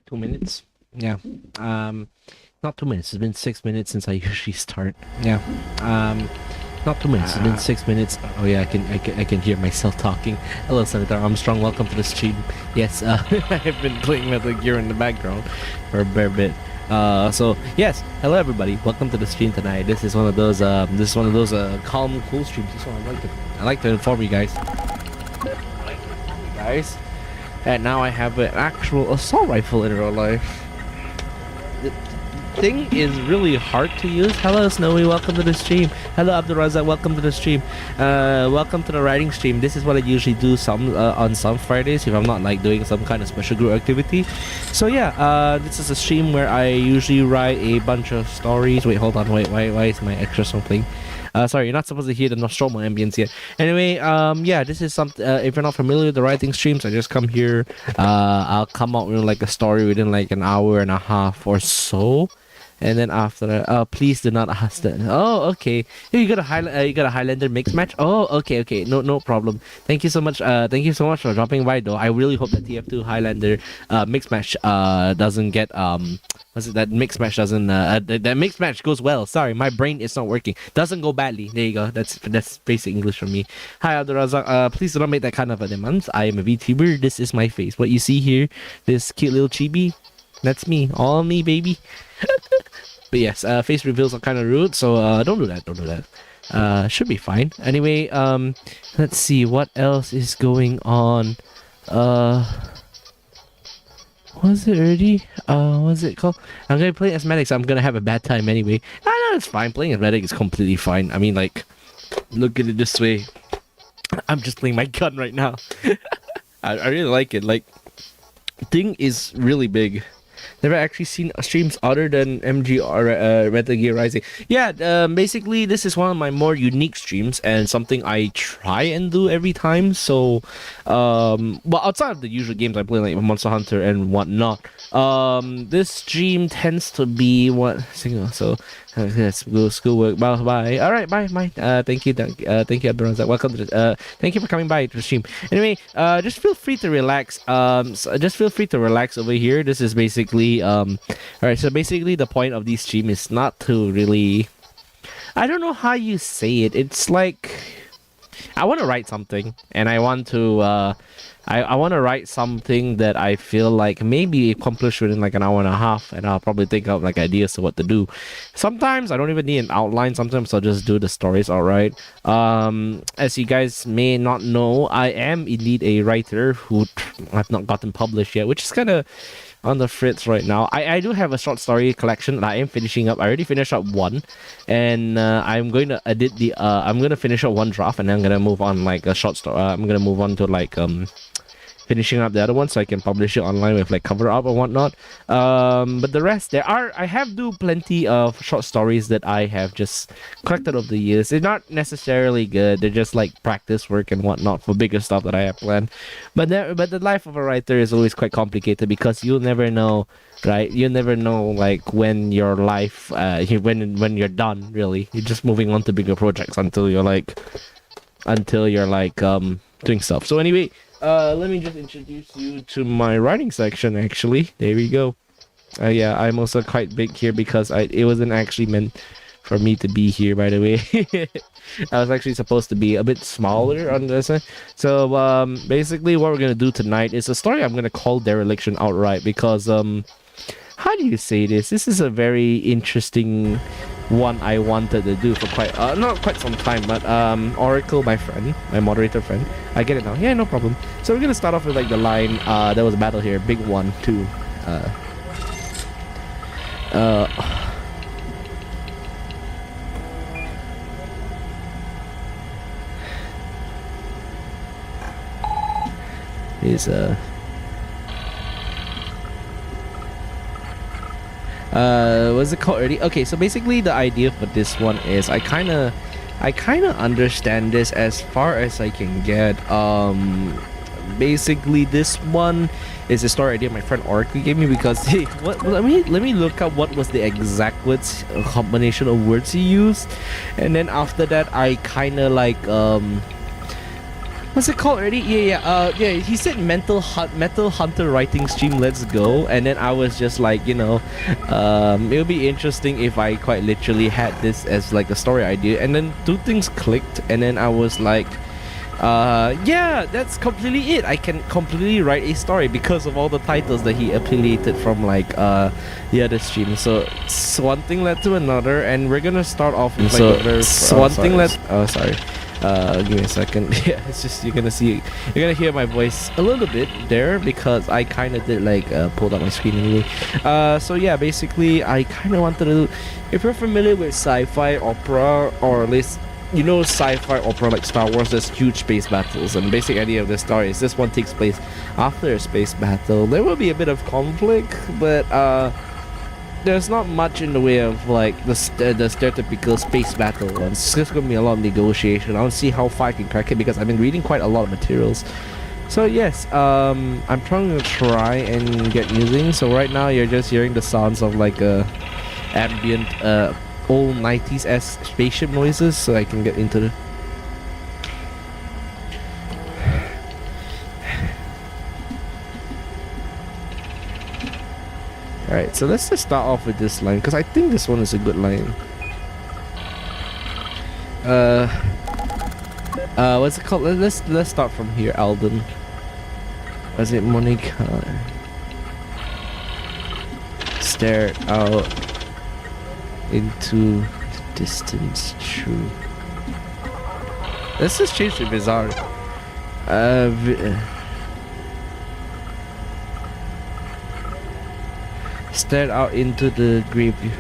2 minutes. Yeah. Not 2 minutes. It's been 6 minutes since I usually start. Yeah. Um, not 2 minutes. It's been 6 minutes. Oh yeah, I can hear myself talking. Hello, Senator Armstrong. Welcome to the stream. Yes. I have been playing Metal Gear in the background for a fair bit. So yes, hello everybody. Welcome to the stream tonight. This is one of those calm, cool streams. So I like to inform you guys. And now I have an actual assault rifle in real life. The thing is really hard to use. Hello Snowy, welcome to the stream. Hello Abdulrazak, welcome to the stream. Welcome to the writing stream. This is what I usually do on some Fridays if I'm not like doing some kind of special group activity. So yeah, this is a stream where I usually write a bunch of stories. Wait, hold on, wait, why is my extra song playing? Sorry, you're not supposed to hear the Nostromo ambience yet. Anyway, yeah, this is something. If you're not familiar with the writing streams, I just come here. I'll come out with like a story within like an hour and a half or so, and then after that, please do not ask that. Oh, okay. Hey, you got a Highlander mix match. Oh, okay. No problem. Thank you so much. Thank you so much for dropping by, though. I really hope that TF2 Highlander mix match doesn't get that mix match doesn't that mix match goes well. Sorry, my brain is not working. Doesn't go badly. There you go. That's basic English from me. Hi Abdurazak. Please do not make that kind of a demand. I am a VTuber. This is my face. What you see here, this cute little chibi, that's me. All me, baby. But yes, face reveals are kind of rude, so don't do that. Should be fine. Anyway, let's see what else is going on. Was it already? What's it called? I'm gonna play asthmatics. I'm gonna have a bad time anyway. No, it's fine. Playing asthmatic is completely fine. I mean, like, look at it this way. I'm just playing my gun right now. I really like it. Like, thing is really big. Never actually seen streams other than MG or Metal Gear Rising. Yeah, basically this is one of my more unique streams and something I try and do every time. So, well, outside of the usual games I play like Monster Hunter and whatnot, this stream tends to be what single. So, let's go schoolwork. Bye. All right, bye. Thank you, Abdurazak. Welcome to the. Thank you for coming by to the stream. Anyway, just feel free to relax. Just feel free to relax over here. This is basically all right. So basically, the point of this stream is not to really. I don't know how you say it. It's like I want to write something, and I want to. I want to write something that I feel like maybe accomplish within like an hour and a half, and I'll probably think of like ideas to what to do. Sometimes I don't even need an outline. Sometimes I'll just do the stories outright. As you guys may not know, I am indeed a writer who I've not gotten published yet, which is kind of on the fritz right now. I do have a short story collection that I am finishing up. I already finished up one, and I'm going to edit the. I'm going to finish up one draft, and then I'm going to move on like a short story. I'm going to move on to like finishing up the other one so I can publish it online with like cover up or whatnot. But the rest, I have do plenty of short stories that I have just collected over the years. They're not necessarily good. They're just like practice work and whatnot for bigger stuff that I have planned. But the life of a writer is always quite complicated because you'll never know, right? You never know like when your life, when you're done. Really, you're just moving on to bigger projects until you're like doing stuff. So anyway. Let me just introduce you to my writing section, actually. There we go. Yeah, I'm also quite big here because it wasn't actually meant for me to be here, by the way. I was actually supposed to be a bit smaller on this one. So, basically what we're gonna do tonight is a story I'm gonna call Dereliction outright because, how do you say this? This is a very interesting one I wanted to do for not quite some time, but Oracle, my friend, my moderator friend. I get it now. Yeah, no problem. So we're gonna start off with like the line, there was a battle here, big one, two. What's it called already? Okay, so basically the idea for this one is I kind of understand this as far as I can get. Basically this one is a story idea my friend Oracle gave me because let me look up what was the exact words combination of words he used, and then after that I kind of like What's it called already? Yeah. He said Metal Hunter writing stream. Let's go. And then I was just like, it would be interesting if I quite literally had this as like a story idea. And then two things clicked, and then I was like, yeah, that's completely it. I can completely write a story because of all the titles that he affiliated from like the other stream. So one thing led to another, and we're gonna start off with like sorry. Give me a second. Yeah, it's just you're gonna hear my voice a little bit there because I kind of did like pulled up my screen anyway. So yeah, basically I kind of wanted to. If you're familiar with sci-fi opera, or at least sci-fi opera like Star Wars, there's huge space battles, and the basic idea of the story is this one takes place after a space battle. There will be a bit of conflict, but there's not much in the way of like the stereotypical space battle. It's just gonna be a lot of negotiation. I'll see how far I can crack it because I've been reading quite a lot of materials. So yes, I'm trying and get using. So right now you're just hearing the sounds of like ambient old 90s spaceship noises, so I can get into the Alright, so let's just start off with this line because I think this one is a good line. What's it called? Let's start from here. Alden. Was it Monica? Stared out into the distance. True. Let's just change to bizarre. Stared out into the graveyard.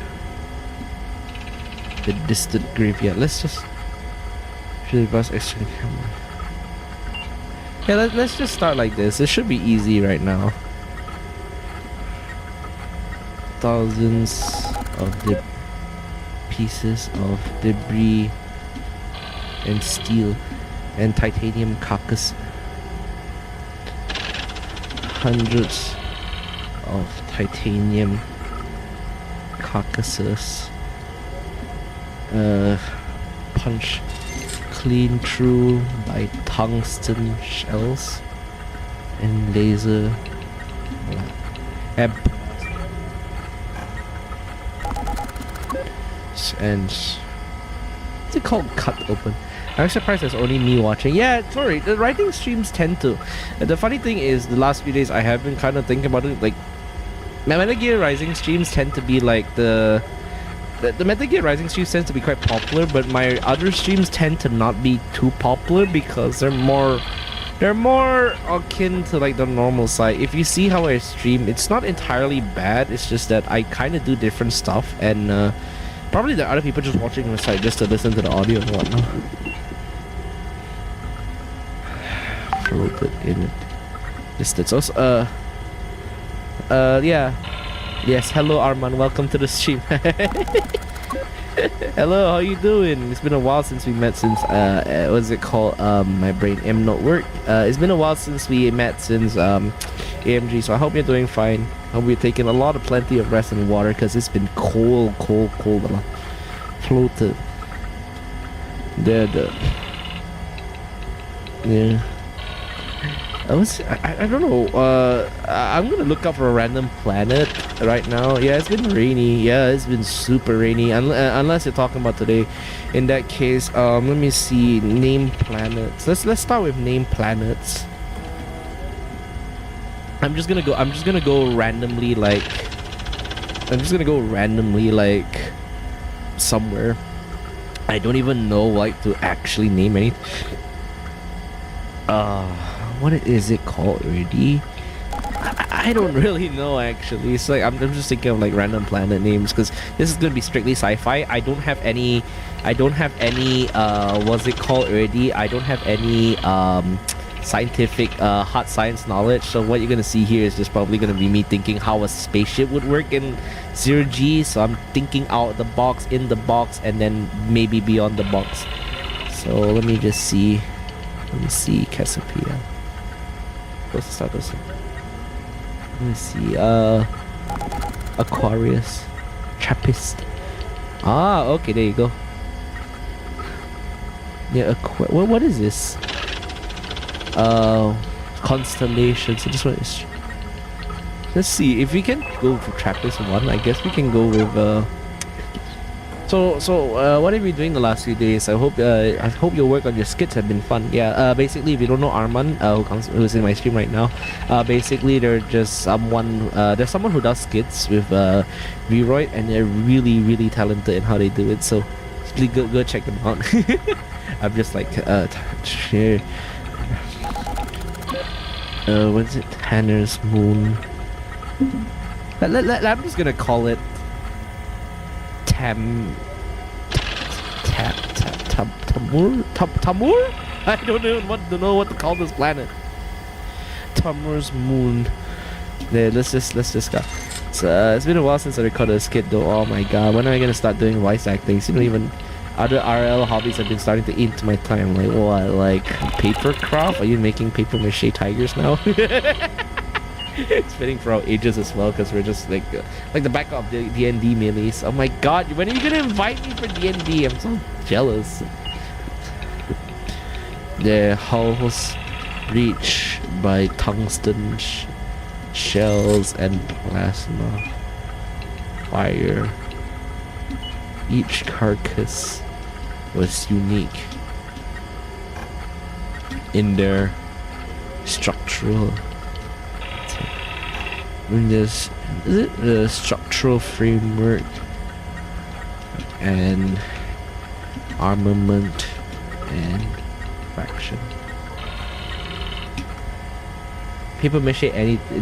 The distant graveyard. Let's just should the bus extra camera. Yeah, let's just start like this. It should be easy right now. Thousands of the pieces of debris and steel and titanium carcass. Hundreds of titanium carcasses punched clean through by tungsten shells and laser and what's it called? Cut open. I'm surprised there's only me watching. Yeah, sorry, the writing streams tend to. The funny thing is, the last few days I have been kind of thinking about it. Like, Metal Gear Rising streams tend to be like the Metal Gear Rising streams tend to be quite popular, but my other streams tend to not be too popular because they're more akin to like the normal side. If you see how I stream, it's not entirely bad. It's just that I kind of do different stuff, and probably there are other people just watching the site just to listen to the audio and whatnot. Floated in distance. Also, yeah. Yes, hello Arman, welcome to the stream. Hello, how you doing? It's been a while since we met since what's it called? My brain am not work. It's been a while since we met since AMG, so I hope you're doing fine. I hope you're taking plenty of rest and water because it's been cold. Floated. There. Yeah. I don't know. I'm gonna look up for a random planet right now. Yeah, it's been rainy. Yeah, it's been super rainy. Unless you're talking about today. In that case, let me see. Name planets. Let's start with name planets. I'm just gonna go randomly like somewhere. I don't even know like to actually name anything. What is it called already? I don't really know actually. It's like I'm just thinking of like random planet names because this is gonna be strictly sci-fi. I don't have any what's it called already? I don't have any scientific hot science knowledge. So what you're gonna see here is just probably gonna be me thinking how a spaceship would work in 0G. So I'm thinking out the box, in the box, and then maybe beyond the box. So let me just see. Let me see Cassiopeia. Let's start this. Let me see. Aquarius. Trappist. Ah, okay, there you go. Yeah, what is this? constellation. So this one is. Let's see if we can go for Trappist 1. I guess we can go with So what have you been doing the last few days? I hope your work on your skits have been fun. Yeah. Basically, if you don't know Arman, who's in my stream right now, basically there's someone who does skits with Vroid, and they're really talented in how they do it. So please go check them out. I'm just like share. What's it? Tanner's Moon. I'm just gonna call it Tamur? I don't know what to call this planet. Tamur's moon. There, let's just go. It's been a while since I recorded a skit though. Oh my god, when am I gonna start doing voice acting? You don't even other RL hobbies have been starting to eat into my time. Like what? Like paper craft? Are you making paper mache tigers now? It's fitting for our ages as well, because we're just like the back of the D&D melees. Oh my god, when are you gonna invite me for D&D? I'm so jealous. The hulls reached by tungsten shells and plasma fire. Each carcass was unique in their structural structural framework and armament and faction. Paper mache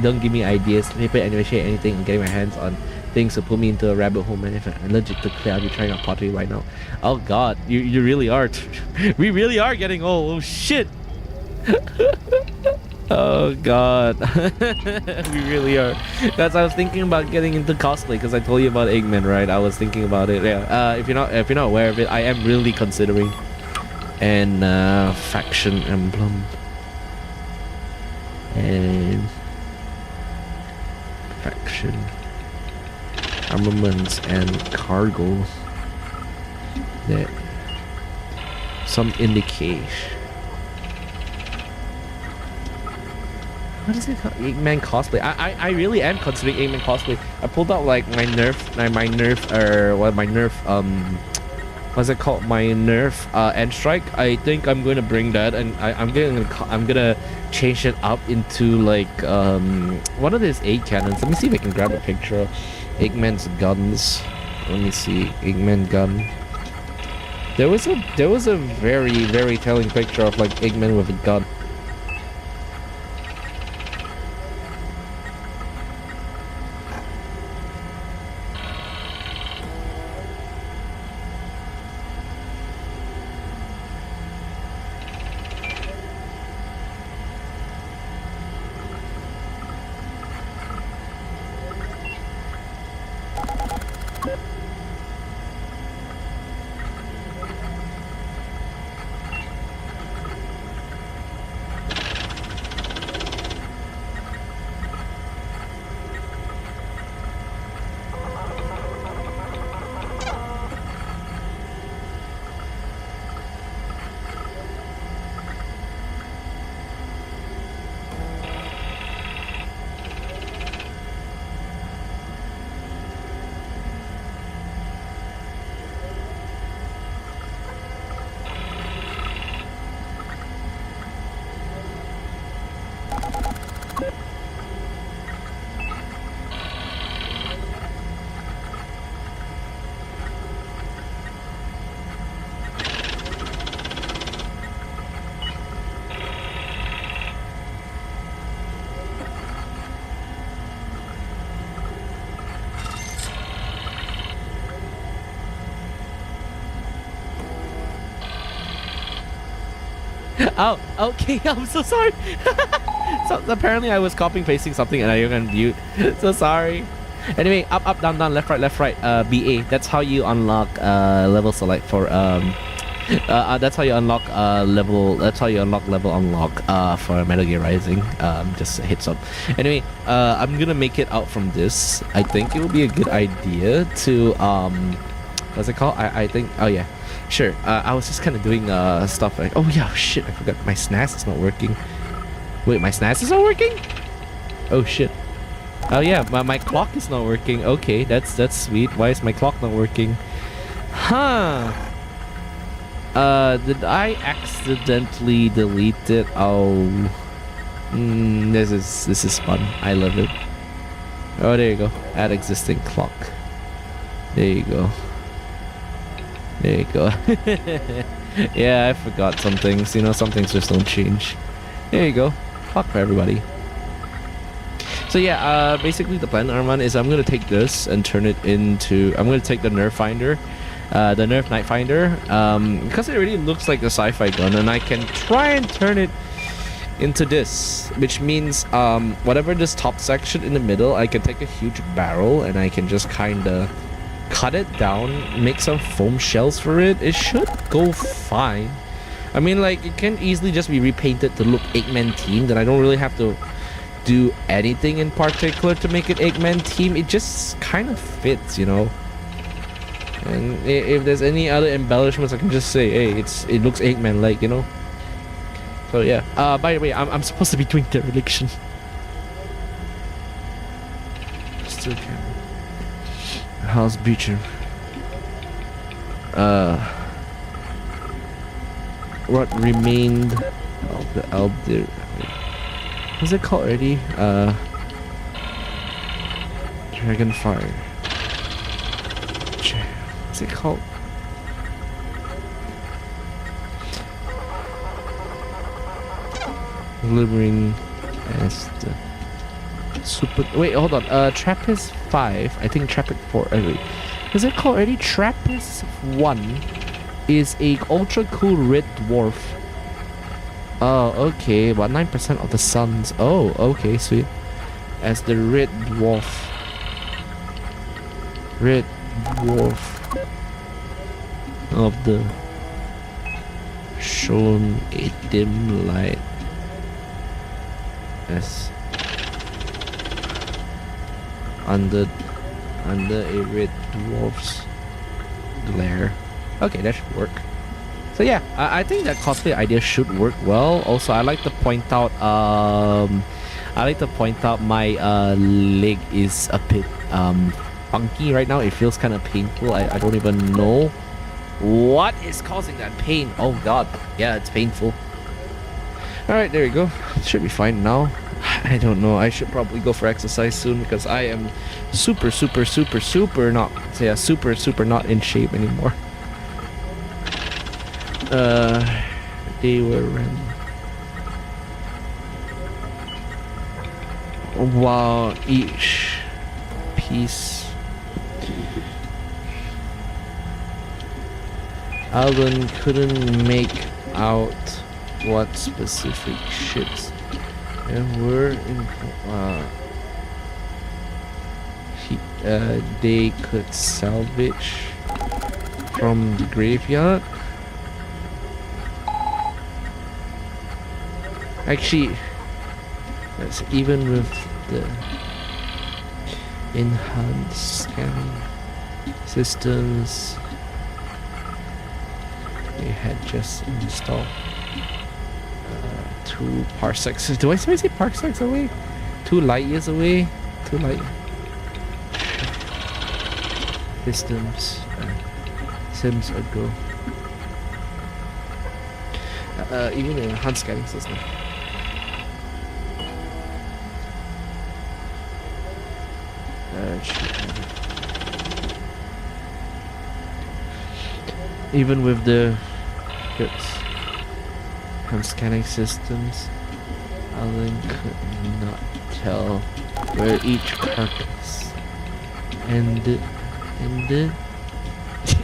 don't give me ideas. Paper mache anything and getting my hands on things to put me into a rabbit hole, man. If I'm allergic to clay, I'll be trying out pottery right now. Oh god, you really are. We really are getting old. Oh shit. Oh god. We really are. Guys, I was thinking about getting into cosplay because I told you about Eggman, right? I was thinking about it. Yeah. If you're not aware of it, I am really considering an faction emblem and faction armaments and cargo that some indication. What is it called? Eggman cosplay. I really am considering Eggman cosplay. I pulled out like my Nerf what's it called? My Nerf end strike. I think I'm gonna bring that, and I'm gonna change it up into like one of these 8 cannons. Let me see if I can grab a picture of Eggman's guns. Let me see, Eggman gun. There was a very telling picture of like Eggman with a gun. Oh, okay. I'm so sorry. So apparently I was copying pasting something and I didn't mute. So sorry. Anyway, up, down, left, right. BA. That's how you unlock level select for that's how you unlock level. That's how you unlock level unlock for Metal Gear Rising. Just a heads up. Anyway, I'm gonna make it out from this. I think it will be a good idea to what's it called? I think. Oh yeah. Sure. I was just kind of doing stuff like, oh yeah, shit, I forgot my SNAS is not working. Wait, my snaz is not working? Oh shit. Oh yeah, my clock is not working. Okay, that's sweet. Why is my clock not working? Huh. Did I accidentally delete it? Oh. This is fun. I love it. Oh, there you go. Add existing clock. There you go. There you go. Yeah, I forgot some things. You know, some things just don't change. There you go. Clock for everybody. So yeah, basically the plan, Arman, is I'm gonna take this and turn it into... I'm gonna take the Nerf Finder, the Nerf Night Finder, because it really looks like a sci-fi gun, and I can try and turn it into this, which means whatever this top section in the middle, I can take a huge barrel and I can just kind of cut it down, make some foam shells for it. It should go fine. I mean, like, it can easily just be repainted to look Eggman themed, and I don't really have to do anything in particular to make it Eggman team. It just kind of fits, you know. And if there's any other embellishments, I can just say, hey, it looks Eggman like, you know. So yeah. By the way, I'm supposed to be doing dereliction. Still can. How's Beecher? What remained of the elder? What's it called already? Dragonfire. What's it called? Delivering as the super... Wait, hold on. Trappist 5. I think Trappist 4. Wait. Is it called already? Trappist 1 is a ultra cool red dwarf. Oh, okay. About 9% of the suns. Oh, okay, sweet. As the red dwarf. Red dwarf of the shown a dim light as under a red dwarf's glare. Okay, that should work. So yeah, I think that cosplay idea should work well. Also, I like to point out my leg is a bit funky right now. It feels kind of painful. I don't even know what is causing that pain. Oh god, yeah, it's painful. All right, there you go. Should be fine now. I don't know. I should probably go for exercise soon because I am super not in shape anymore. They were random. While each piece, Alden couldn't make out what specific ships and were in. They could salvage from the graveyard. Actually, that's even with the enhanced scanning systems they had just installed. 2 parsecs. Do I say parsecs away? 2 light years away. 2 light systems. Sims ago. Even the enhanced scanning system. Even with the scanning systems, Alan could not tell where each carcass ended.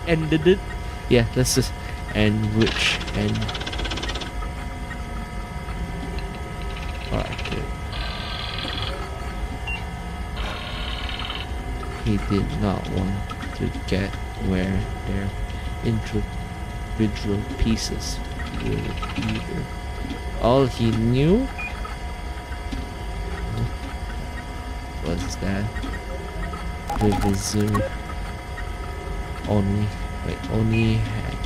Ended it? Yeah, let's just and which end. Okay. He did not want to get where their individual pieces were either. All he knew was that the vizier only had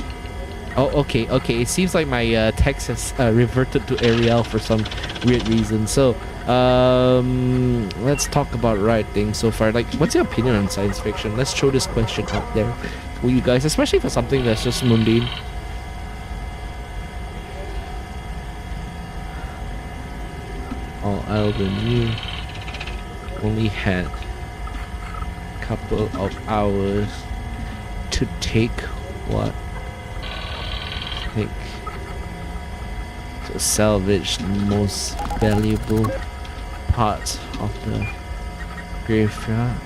Oh, okay, okay. It seems like my text has reverted to Arial for some weird reason. So, let's talk about writing so far. Like, what's your opinion on science fiction? Let's throw this question out there for you guys, especially for something that's just mundane. All Elden New only had a couple of hours to take what? To salvage the most valuable parts of the graveyard.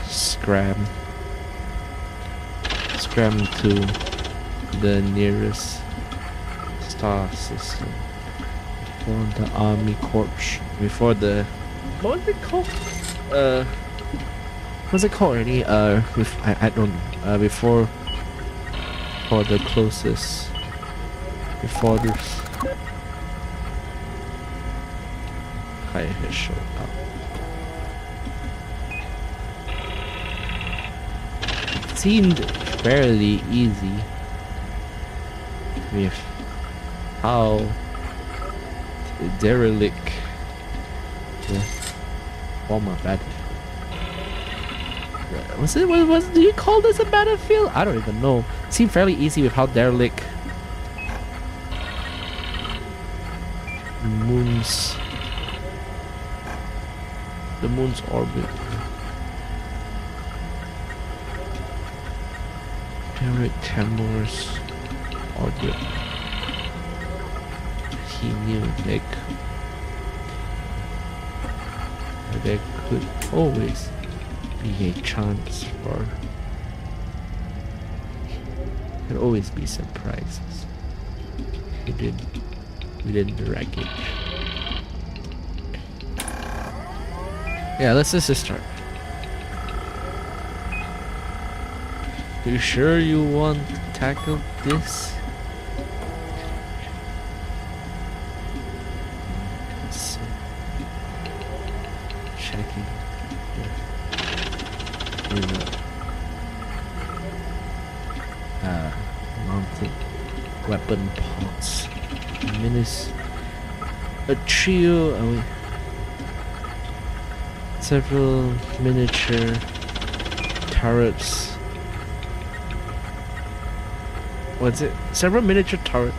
Scram to the nearest star system before the army corps. Before the what was it called? What's it called already? I don't know. Before. For the closest before this I had showed up. It seemed fairly easy with how derelict the former battlefield. Do you call this a battlefield? I don't even know. It seemed fairly easy with how derelict the moon's orbit. Derelict Tamor's orbit. He knew there could always be a chance for could always be surprises within the wreckage. Yeah, let's just start. You sure you want to tackle this? Checking. Mounted weapon pods. A trio. Several miniature turrets. What's it? Several miniature turrets.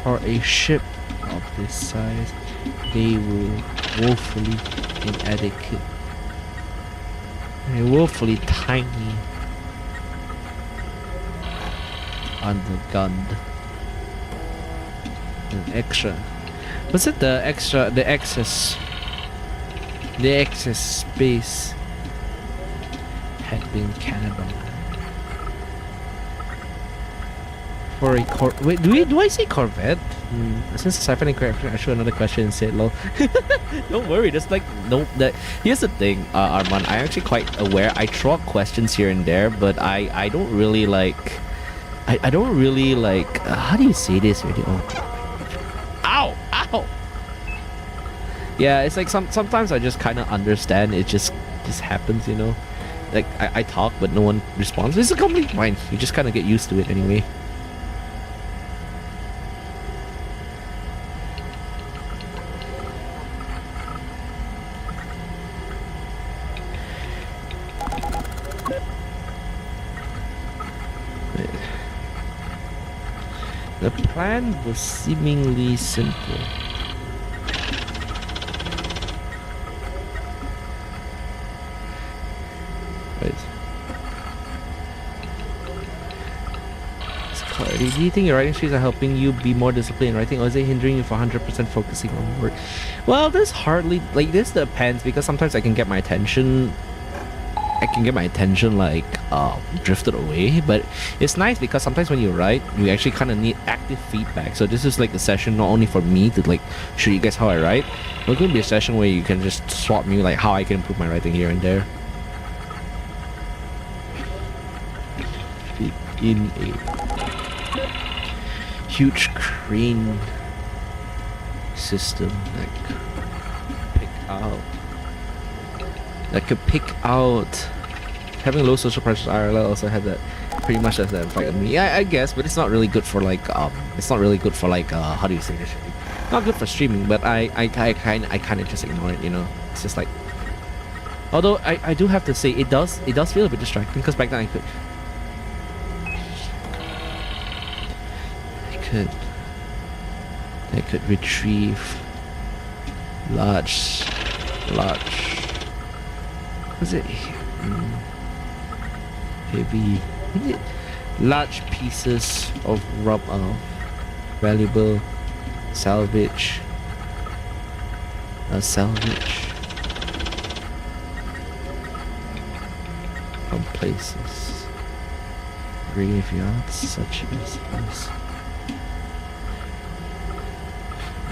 For a ship of this size, they were woefully inadequate. They're woefully tiny, undergunned. An extra. Was it the excess space had been cannibalized? For a wait, do I say Corvette? Since it's happening correctly, I show another question instead, lol. Don't worry, there's like no that here's the thing, Arman, I'm actually quite aware I throw out questions here and there, but I don't really like I don't really like how do you say this already? Ow! Yeah, it's like sometimes I just kinda understand it just happens, you know? Like I talk but no one responds. It's completely fine. You just kinda get used to it anyway. The plan was seemingly simple. Wait. Do you think your writing skills are helping you be more disciplined in writing, or is it hindering you for 100% focusing on work? Well, this hardly like this depends because sometimes I can get my attention like drifted away, but it's nice because sometimes when you write you actually kind of need active feedback. So this is like a session not only for me to like show you guys how I write, but it could be a session where you can just swap me like how I can improve my writing here and there. Fit in a huge crane system that could pick out. Having low social pressures IRL also had that pretty much as that effect on me. Yeah, I guess, but it's not really good for like how do you say this? Not good for streaming, but I kind of just ignore it, you know. It's just like, although I do have to say it does feel a bit distracting because back then I could retrieve large was it heavy large pieces of valuable salvage from places, graveyards such as this.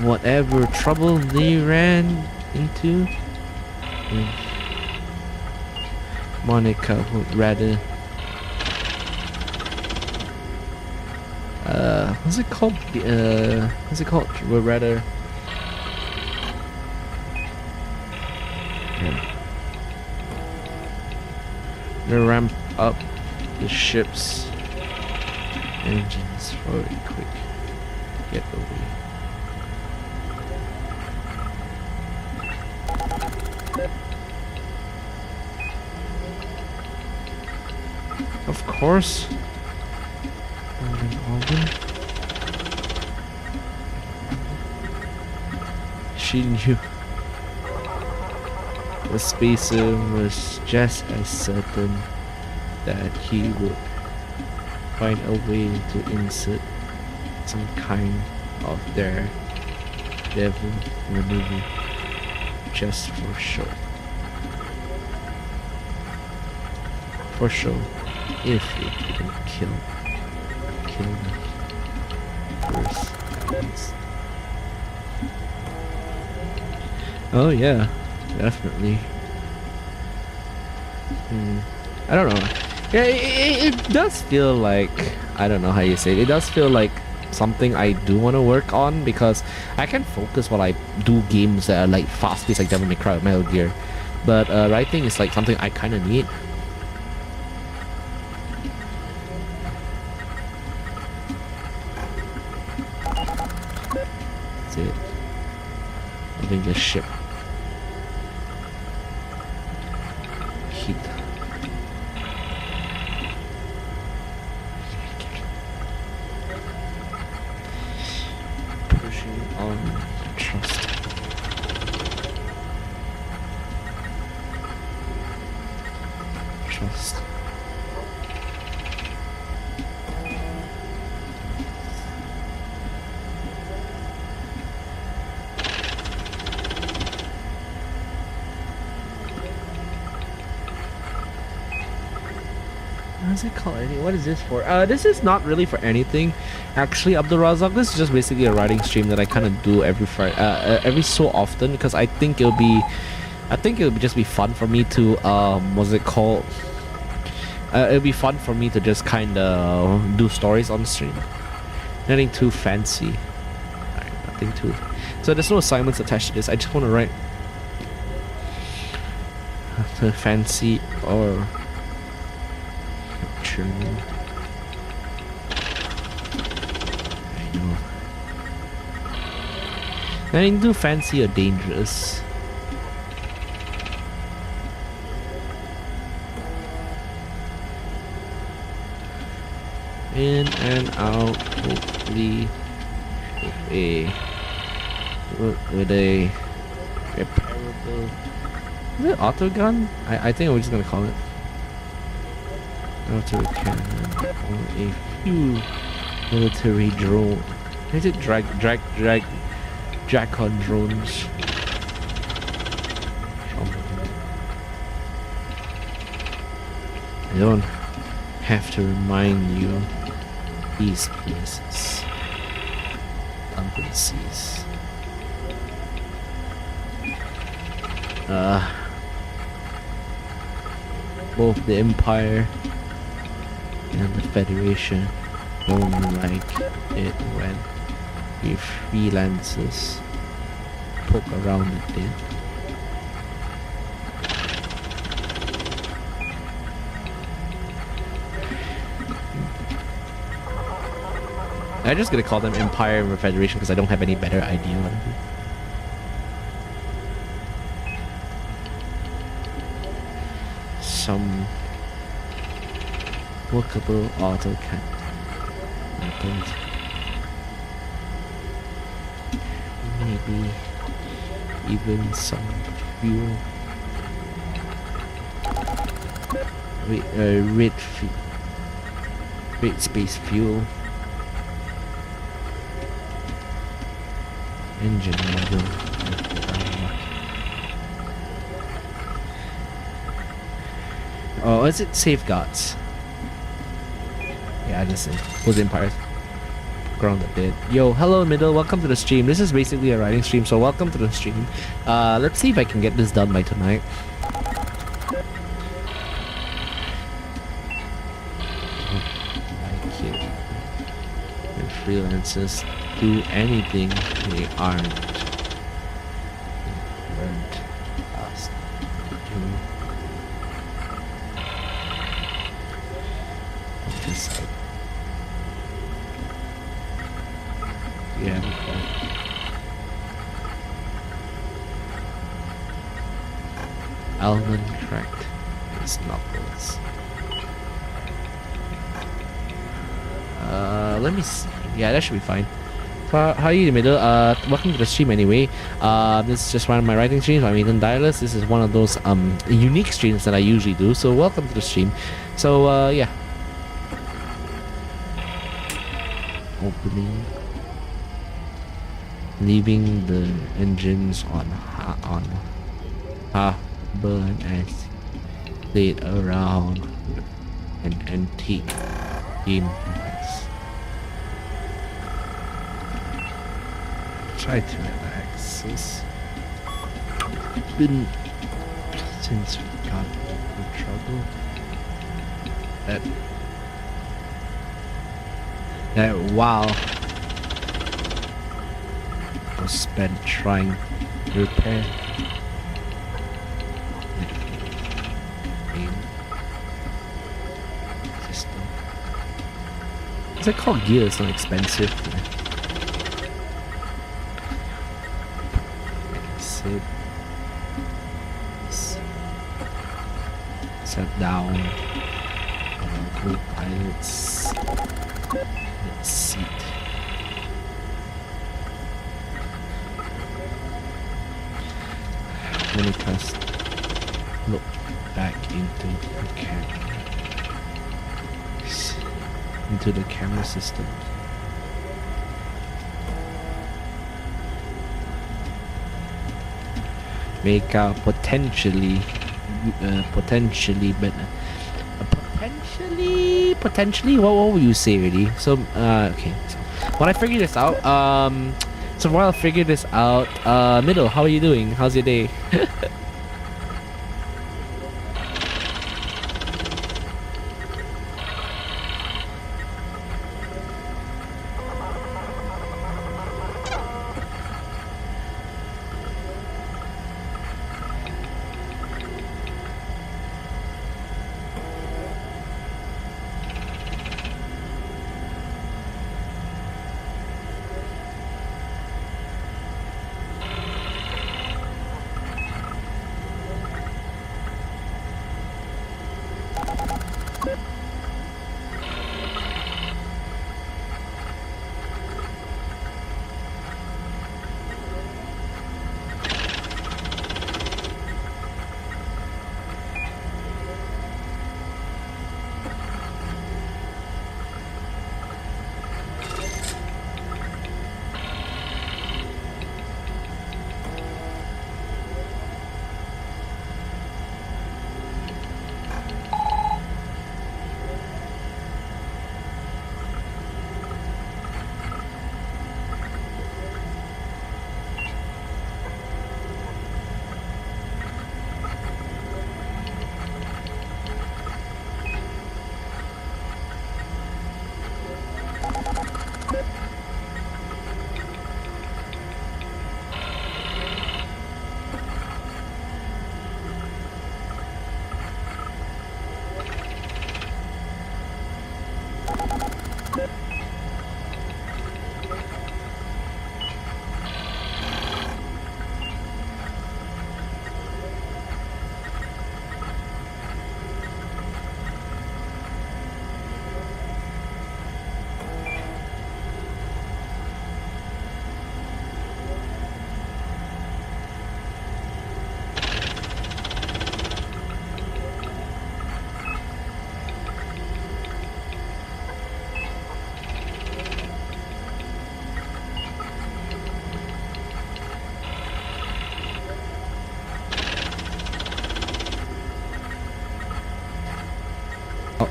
Whatever trouble they ran into, Monica would rather what's it called? Would rather to ramp up the ship's engines for a quick getaway. Of course. She knew the spacer was just as certain that he would find a way to insert some kind of devil maneuver just for show. For show, if it didn't kill the first guys. Oh yeah, definitely. I don't know. Yeah, it does feel like, I don't know how you say it. It does feel like something I do want to work on because I can focus while I do games that are like fast-paced, like Devil May Cry or Metal Gear. But writing is like something I kind of need. That's it. I think the ship. Heat. Pushing on trust. Trust. What is it called? What is this for? This is not really for anything, actually, Abdul Razak. This is just basically a writing stream that I kind of do every Friday, every so often, because I think it'll just be fun for me to what's it called? It'll be fun for me to just kind of do stories on the stream. Nothing too fancy. Nothing too. So there's no assignments attached to this. I just want to write nothing fancy or journal. I know. Nothing too fancy or dangerous. In and out, hopefully with a repairable. Is it auto gun? I think we're just gonna call it auto cannon or a few military drone. Is it Dracon drones? I don't have to remind you these places under the seas. Both the Empire and the Federation don't like it when we freelancers poke around it there. I'm just gonna call them Empire and Federation because I don't have any better idea what to do. Some workable AutoCAD methods. Maybe even some fuel. Wait, red space fuel. Engine module. Oh, is it safeguards? Yeah, this is was Empires. Grounded dead. Yo, hello middle, welcome to the stream. This is basically a writing stream, so welcome to the stream. Let's see if I can get this done by tonight. Like it. When freelancers do anything they aren't learned us to do. This side. Yeah. Almond cracked his knuckles. Let me see. Yeah, that should be fine. How are you in the middle? Welcome to the stream anyway. This is just one of my writing streams. I'm Eiten Dylus. This is one of those unique streams that I usually do. So welcome to the stream. So yeah. Opening. Leaving the engines on half burn as laid around an antique device. Try to relax. It's been since we got into trouble. That wow was spent trying to repair the main system. Is it called gear? It's not expensive. Set down co-pilot's seat. When it has looked back into the camera system. Make a potentially what would you say really? So okay, so when I figure this out, so while I figure this out, middle, how are you doing? How's your day?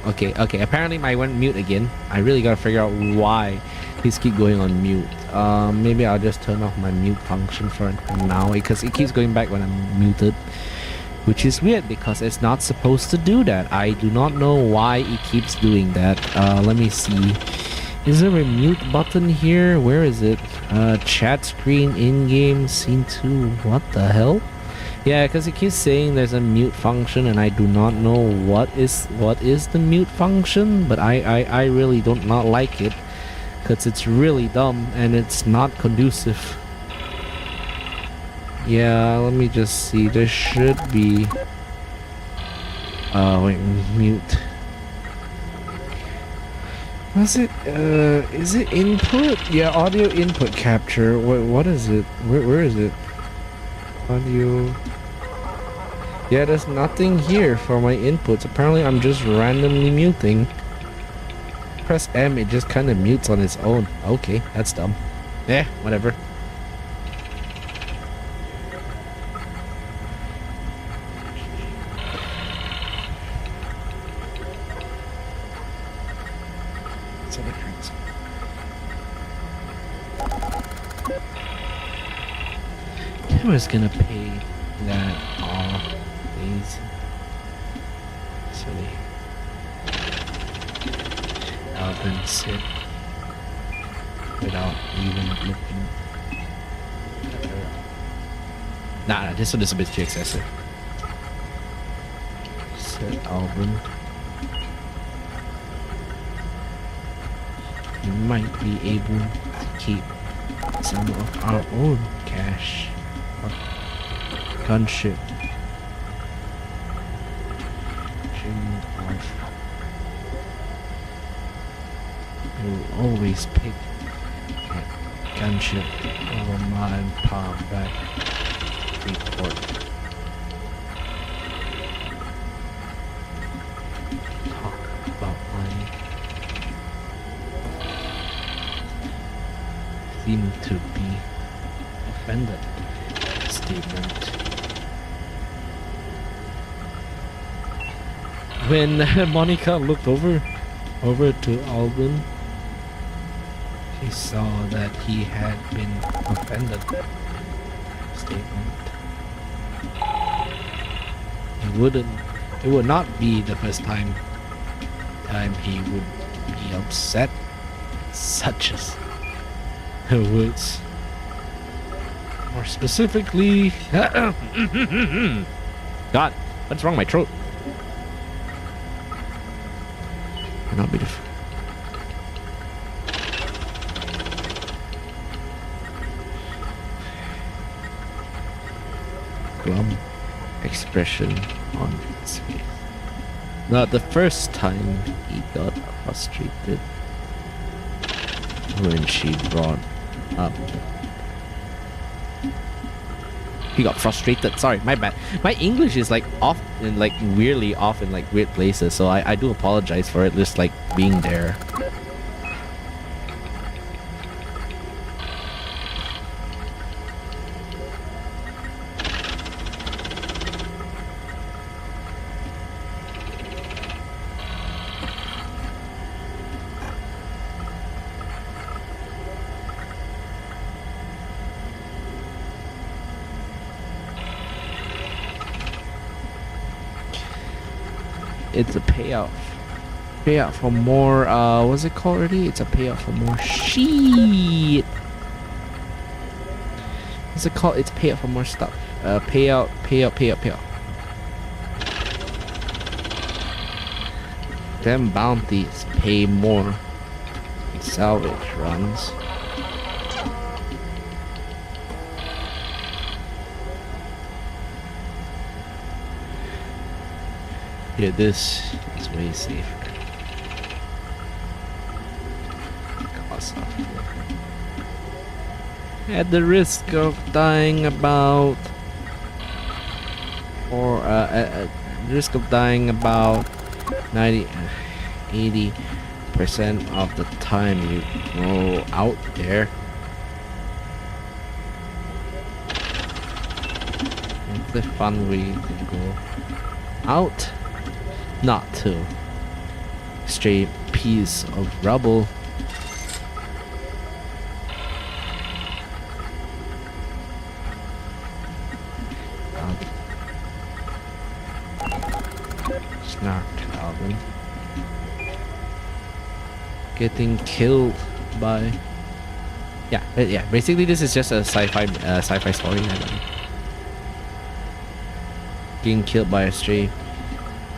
Okay, okay. Apparently, I went mute again. I really gotta figure out why he's keep going on mute. Maybe I'll just turn off my mute function for now because it keeps going back when I'm muted, which is weird because it's not supposed to do that. I do not know why it keeps doing that. Let me see. Is there a mute button here? Where is it? Chat screen, in-game, scene 2. What the hell? Yeah, because it keeps saying there's a mute function and I do not know what is the mute function, but I really don't not like it because it's really dumb and it's not conducive. Yeah, let me just see. There should be... wait, mute. Was it, is it input? Yeah, audio input capture. What is it? Where is it? Audio... Yeah, there's nothing here for my inputs. Apparently, I'm just randomly muting. Press M, it just kind of mutes on its own. Okay, that's dumb. Eh, whatever. I was gonna pay that off. Easy. So I'll then sit without even looking at her. Nah, this one is a bit too excessive. Set album. We might be able to keep some of our own cash. Gunship. Trimmed off. We'll always pick that gunship over my palm back report. Talk about money. Seem to be offended. Statement. When Monica looked over to Alban, she saw that he had been offended. Statement. It would not be the first time he would be upset, such as her words. More specifically, God, what's wrong with my throat? Not beautiful. Glum expression on his face. Not the first time he got frustrated when she brought up. He got frustrated. Sorry, my bad. My English is like off and like weirdly off in like weird places, so I do apologize for it just like being there. It's a payout for more, what's it called already? It's a payout for more shit. What's it called? It's payout for more stuff. Payout. Them bounties pay more. Salvage runs. Yeah, this is way safer. Cost of at the risk of dying about, or at the risk of dying about 80% of the time you go out there. It's a fun way to go out. Not to stray piece of rubble. Snarked album. Getting killed by. Yeah. Basically, this is just a sci-fi story. I don't know. Getting killed by a stray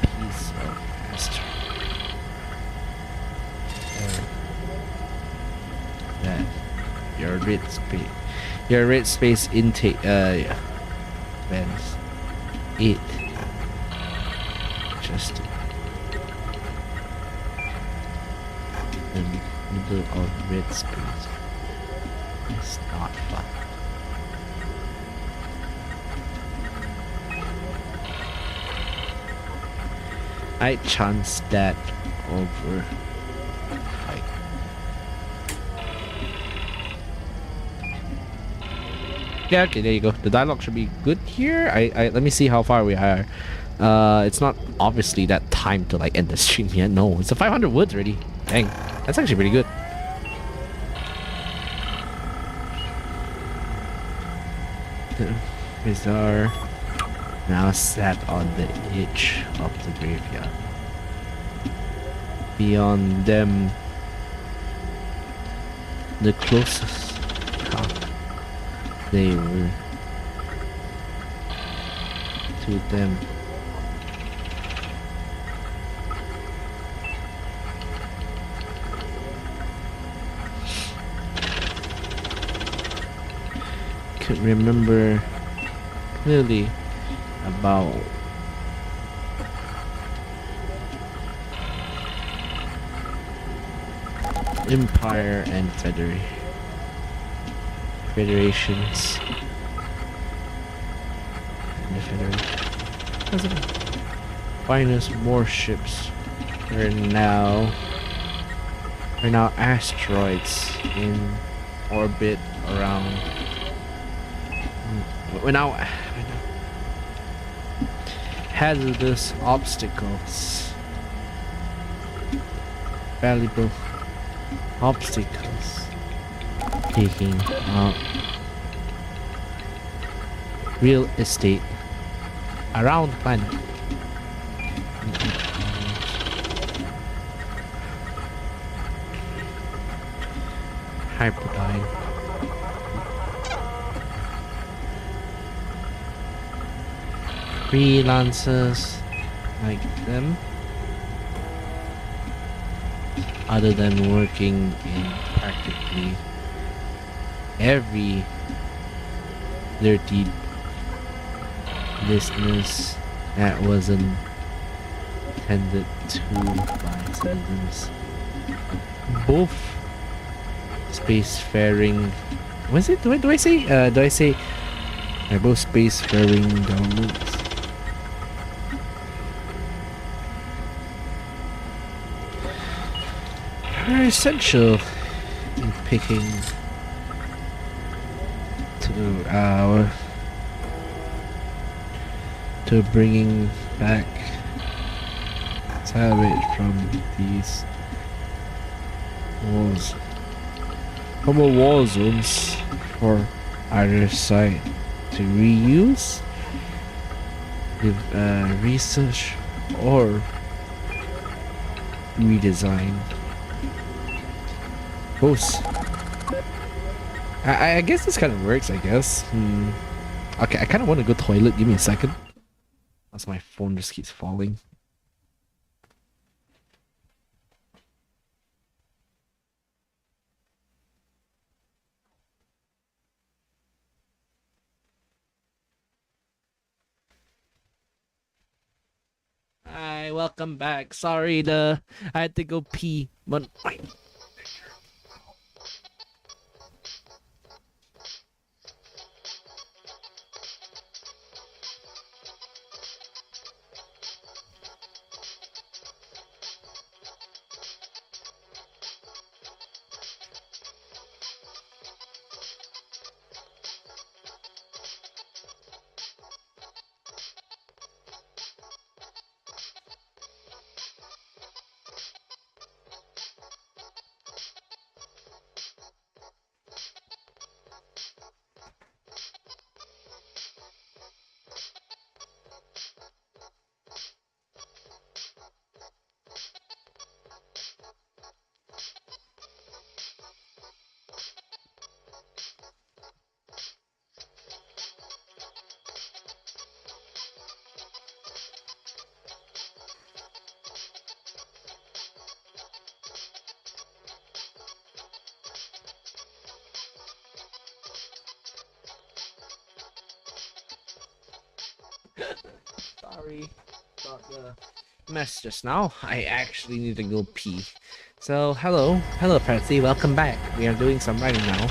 piece of master. That your red space intake. Yeah. Vans. It. Just the middle of red space. It's not fun. I chance that over. Like, yeah, okay, there you go. The dialogue should be good here. I let me see how far we are. It's not obviously that time to like end the stream yet. No, it's a 500 woods already. Dang, that's actually pretty good. The Rizar now sat on the edge of the graveyard. Beyond them, the closest they were to them. Could remember clearly about Empire and Federations. And the Federation. Finest warships are now asteroids in orbit around. We're now hazardous obstacles, valuable obstacles, taking up real estate around the planet. Hyperdine. Freelancers like them, other than working in practically every dirty business that wasn't tended to by citizens. Both spacefaring. Was it? Do I say? Do I say? Both spacefaring governments are essential in picking to bringing back salvage from these walls, from a war zones for either side to reuse, research, or redesign. Both. I guess this kind of works, I guess. Okay, I kind of want to go toilet. Give me a second. As my phone just keeps falling. Hi, welcome back. Sorry, I had to go pee, but Sorry about the mess just now. I actually need to go pee. So, hello, Patsy. Welcome back. We are doing some writing now.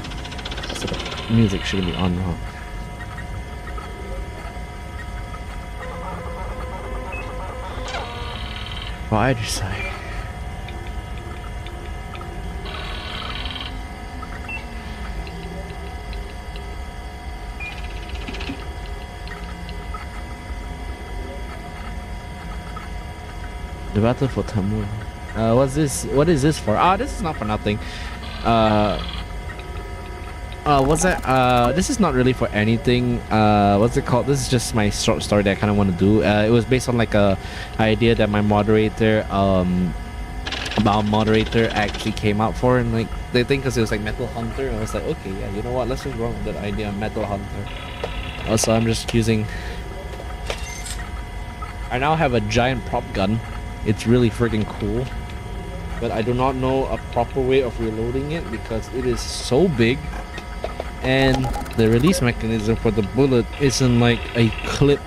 So the music shouldn't be on now. For either side. The battle for Tamur. What's this? What is this for? Ah, this is not for nothing. What's that? This is not really for anything. What's it called? This is just my short story that I kind of want to do. It was based on like a idea that my moderator, actually came out for, and like they think because it was like Metal Hunter. I was like, okay, yeah, you know what? Let's just run with that idea, Metal Hunter. Also, I'm just using. I now have a giant prop gun. It's really freaking cool, but I do not know a proper way of reloading it because it is so big, and the release mechanism for the bullet isn't like a clip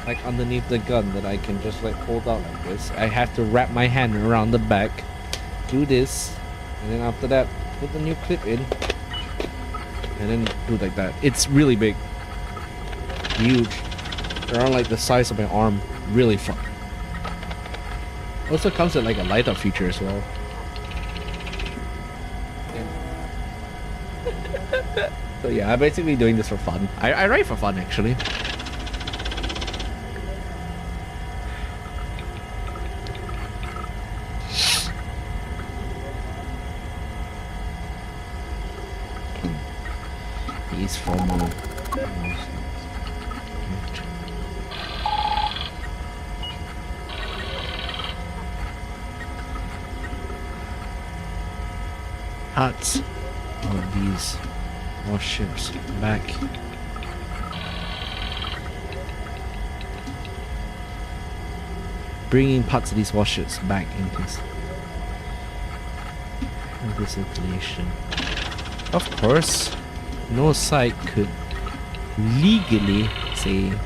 like underneath the gun that I can just like hold out like this. I have to wrap my hand around the back, do this, and then after that put the new clip in, and then do like that. It's really big, huge, around like the size of my arm. Really fun. Also comes with like a light up feature as well. So yeah, I'm basically doing this for fun. I write for fun actually. He's formal. Parts of these warships back. Bringing parts of these warships back into circulation. Of course, no site could legally say the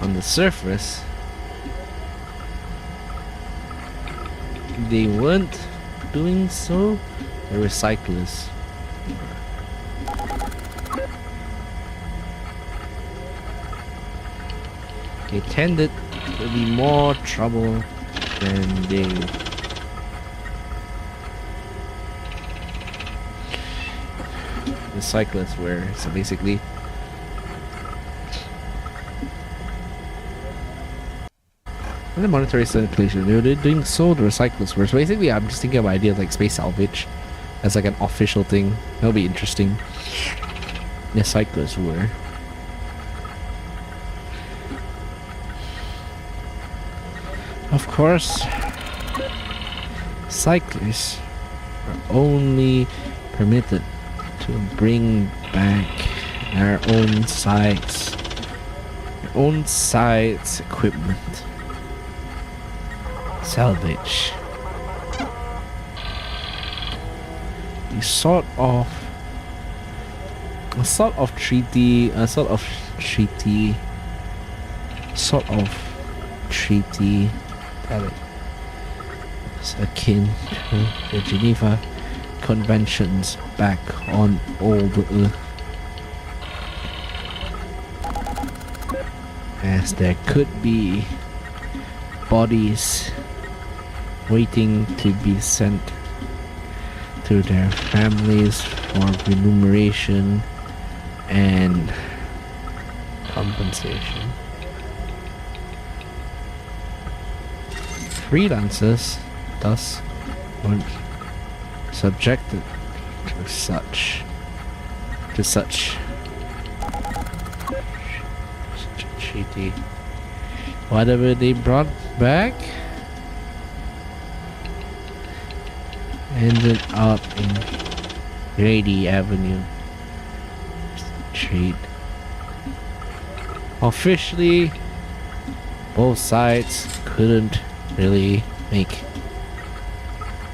on the surface, they weren't doing so. The recyclers they tended to be more trouble than they recyclers were. So basically, and the monetary circulation, they're doing so the recyclers were. So basically, I'm just thinking of ideas like space salvage as like an official thing. That'll be interesting. The cyclists were. Of course, cyclists are only permitted to bring back their own sites, equipment. Salvage. A sort of treaty it's akin to the Geneva Conventions back on old Earth, as there could be bodies waiting to be sent to their families for remuneration and compensation. Freelancers thus weren't subjected to such a treaty. Whatever they brought back ended up in Grady Avenue Street. Officially, both sides couldn't really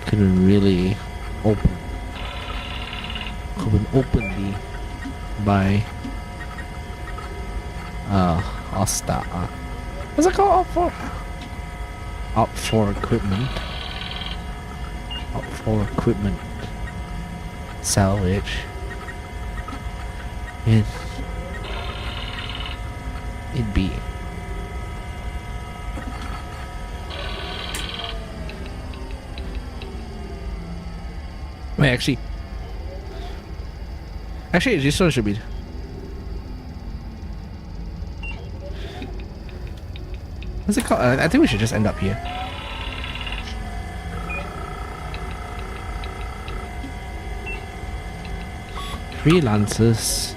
couldn't really open openly by hostile. What's it called? Up for equipment. Up for equipment. Salvage. It'd be. Wait, actually, this one should be. What's it called? I think we should just end up here. Freelancers,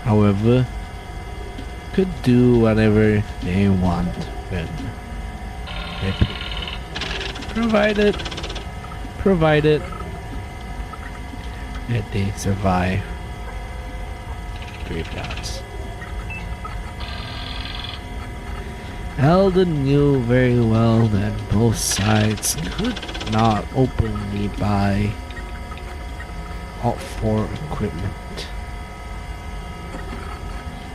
however, could do whatever they want when they pay. Provided that they survive graveyards. Eldon knew very well that both sides could not openly buy up for equipment.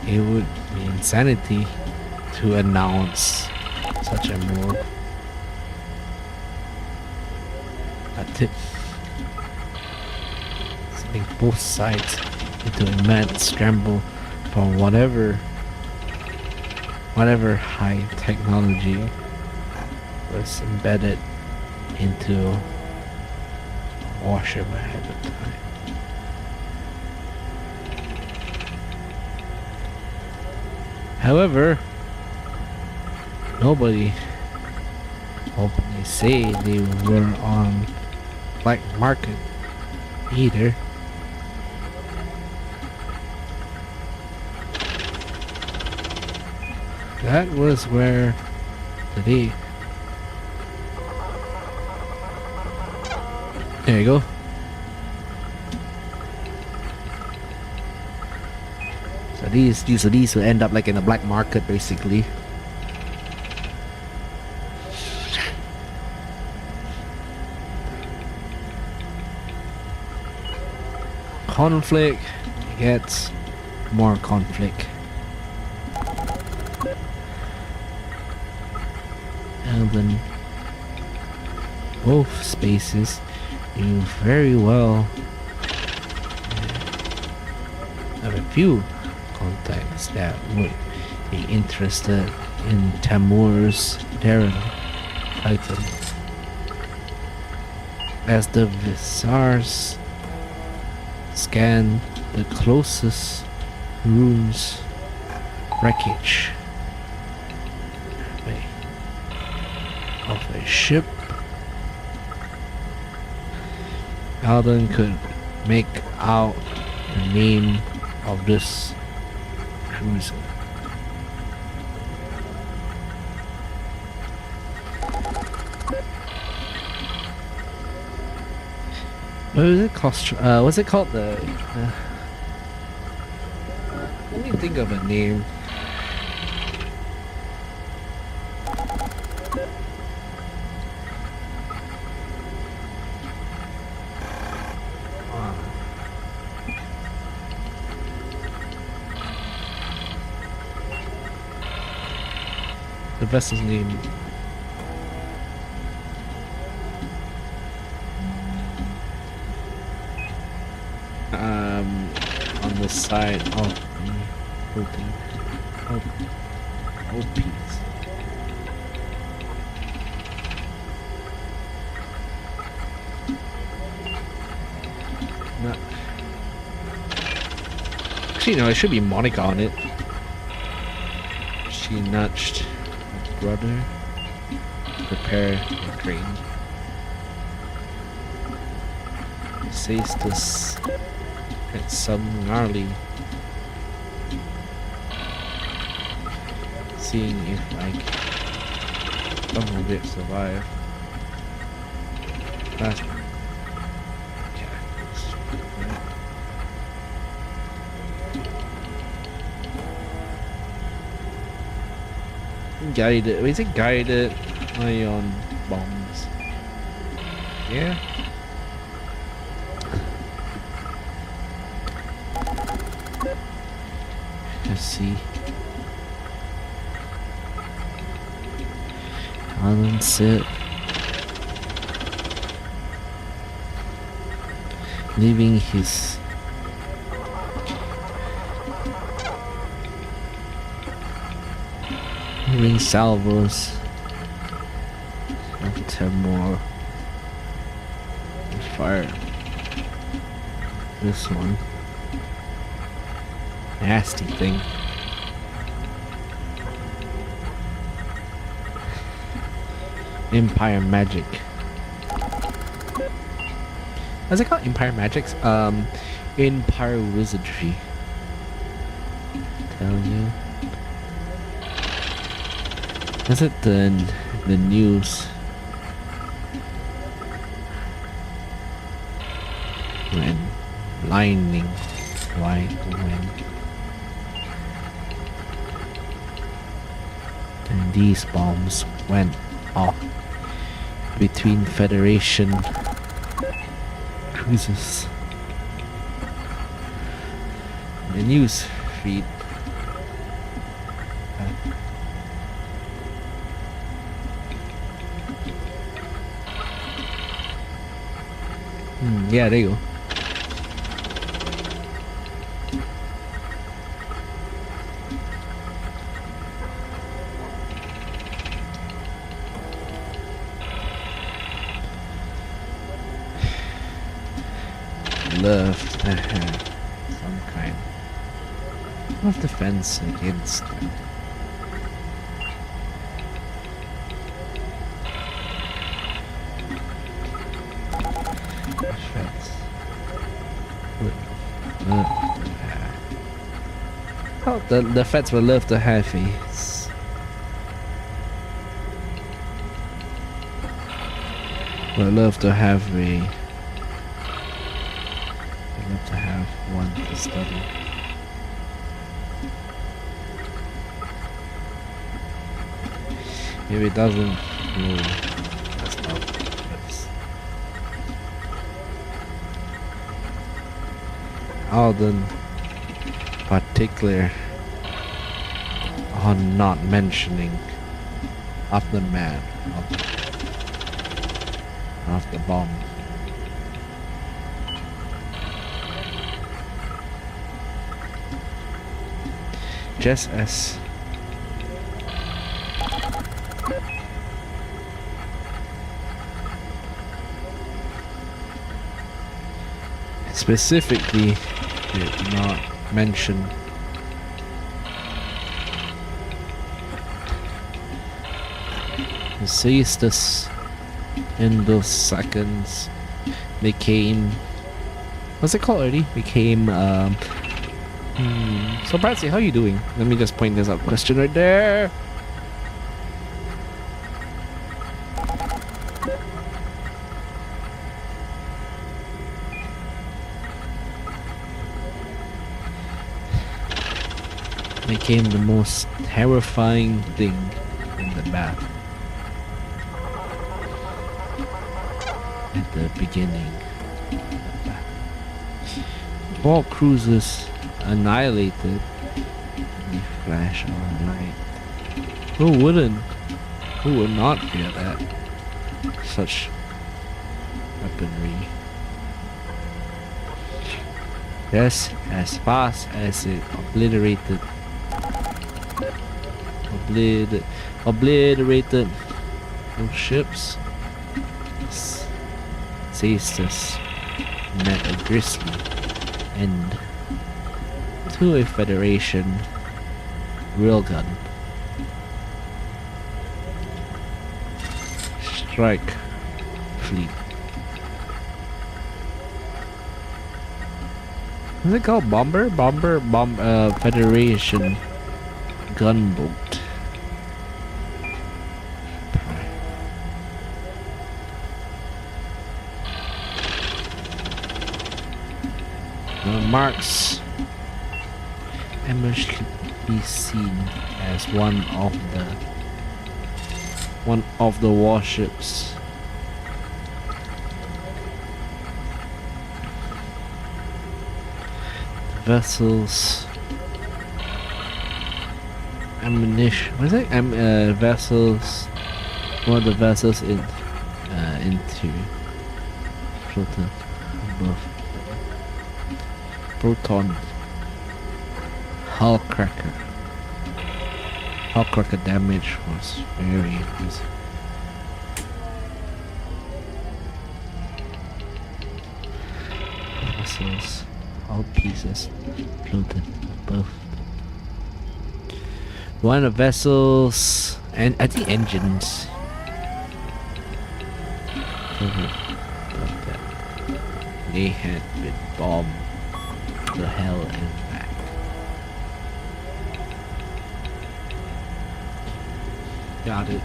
It would be insanity to announce such a move. A tip, sending both sides into a mad scramble for whatever high technology was embedded into Washam ahead of time. However, nobody openly say they were on black market either. That was where today. There you go. So these will end up like in a black market basically. Conflict gets more conflict. And then both spaces knew very well have a few contacts that would be interested in Tamur's Darren item. As the Visars scan the closest ruins wreckage of a ship, Alden could make out the name of this cruiser. What was it called? What's it called? Let me think of a name. The vessel's name. On the side of the building. Oh, piece. Not. Actually, no, it should be Monica on it. She nudged her brother to prepare the crane. It says this. It's some gnarly. Seeing if some of it survive. Last one. Guided. Is it guided? ion bombs. Yeah. Let's see. Balance it. Leaving his ring salvos. Have more fire. This one. Nasty thing. Empire magic. What's it called? Empire magics? Empire wizardry. Tell you. Is it the news? When lightning, when and these bombs went off between Federation cruisers. The news feed. Yeah, there you go. Love to have some kind of defense against them. Oh, the Feds will love to have these. Would love to have a. Would love to have one to study. If it doesn't, that's not. Alden particular on not mentioning of the man of the bomb. Just as specifically did not mention the siestas in those seconds became, what's it called already? Became so Patsy, how are you doing? Let me just point this out question right there. Became the most terrifying thing in the map at the beginning of the map. All cruisers annihilated the flash of light. Who wouldn't? Who would not fear that? Such weaponry. Just as fast as it obliterated those ships, Caestus met a grisly end to a Federation railgun strike fleet. What's it called? Federation gunboat. Marks Emmerich could be seen as one one of the warships. Vessels. Ammunition. What is it? Vessels. One of the vessels in interior. Floater above. Proton. Hull cracker. Hull cracker damage was very easy. Vessels. All pieces floated above. One of the vessels, and I think engines. Above that. They had been bombed to hell and back. Got it.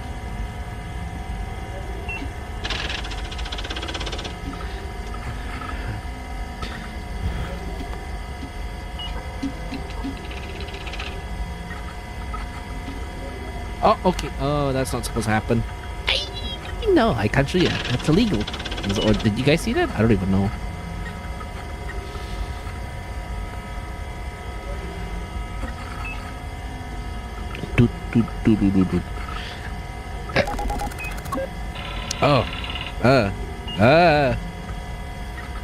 Oh, okay. Oh, that's not supposed to happen. No, I can't show you. That's illegal. Or did you guys see that? I don't even know. Oh.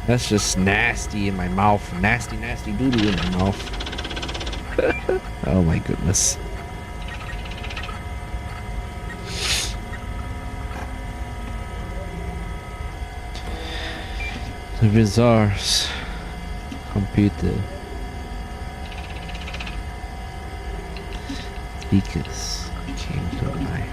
That's just nasty in my mouth. Nasty doo-doo in my mouth. Oh my goodness. The Vizar's computer speakers came to life.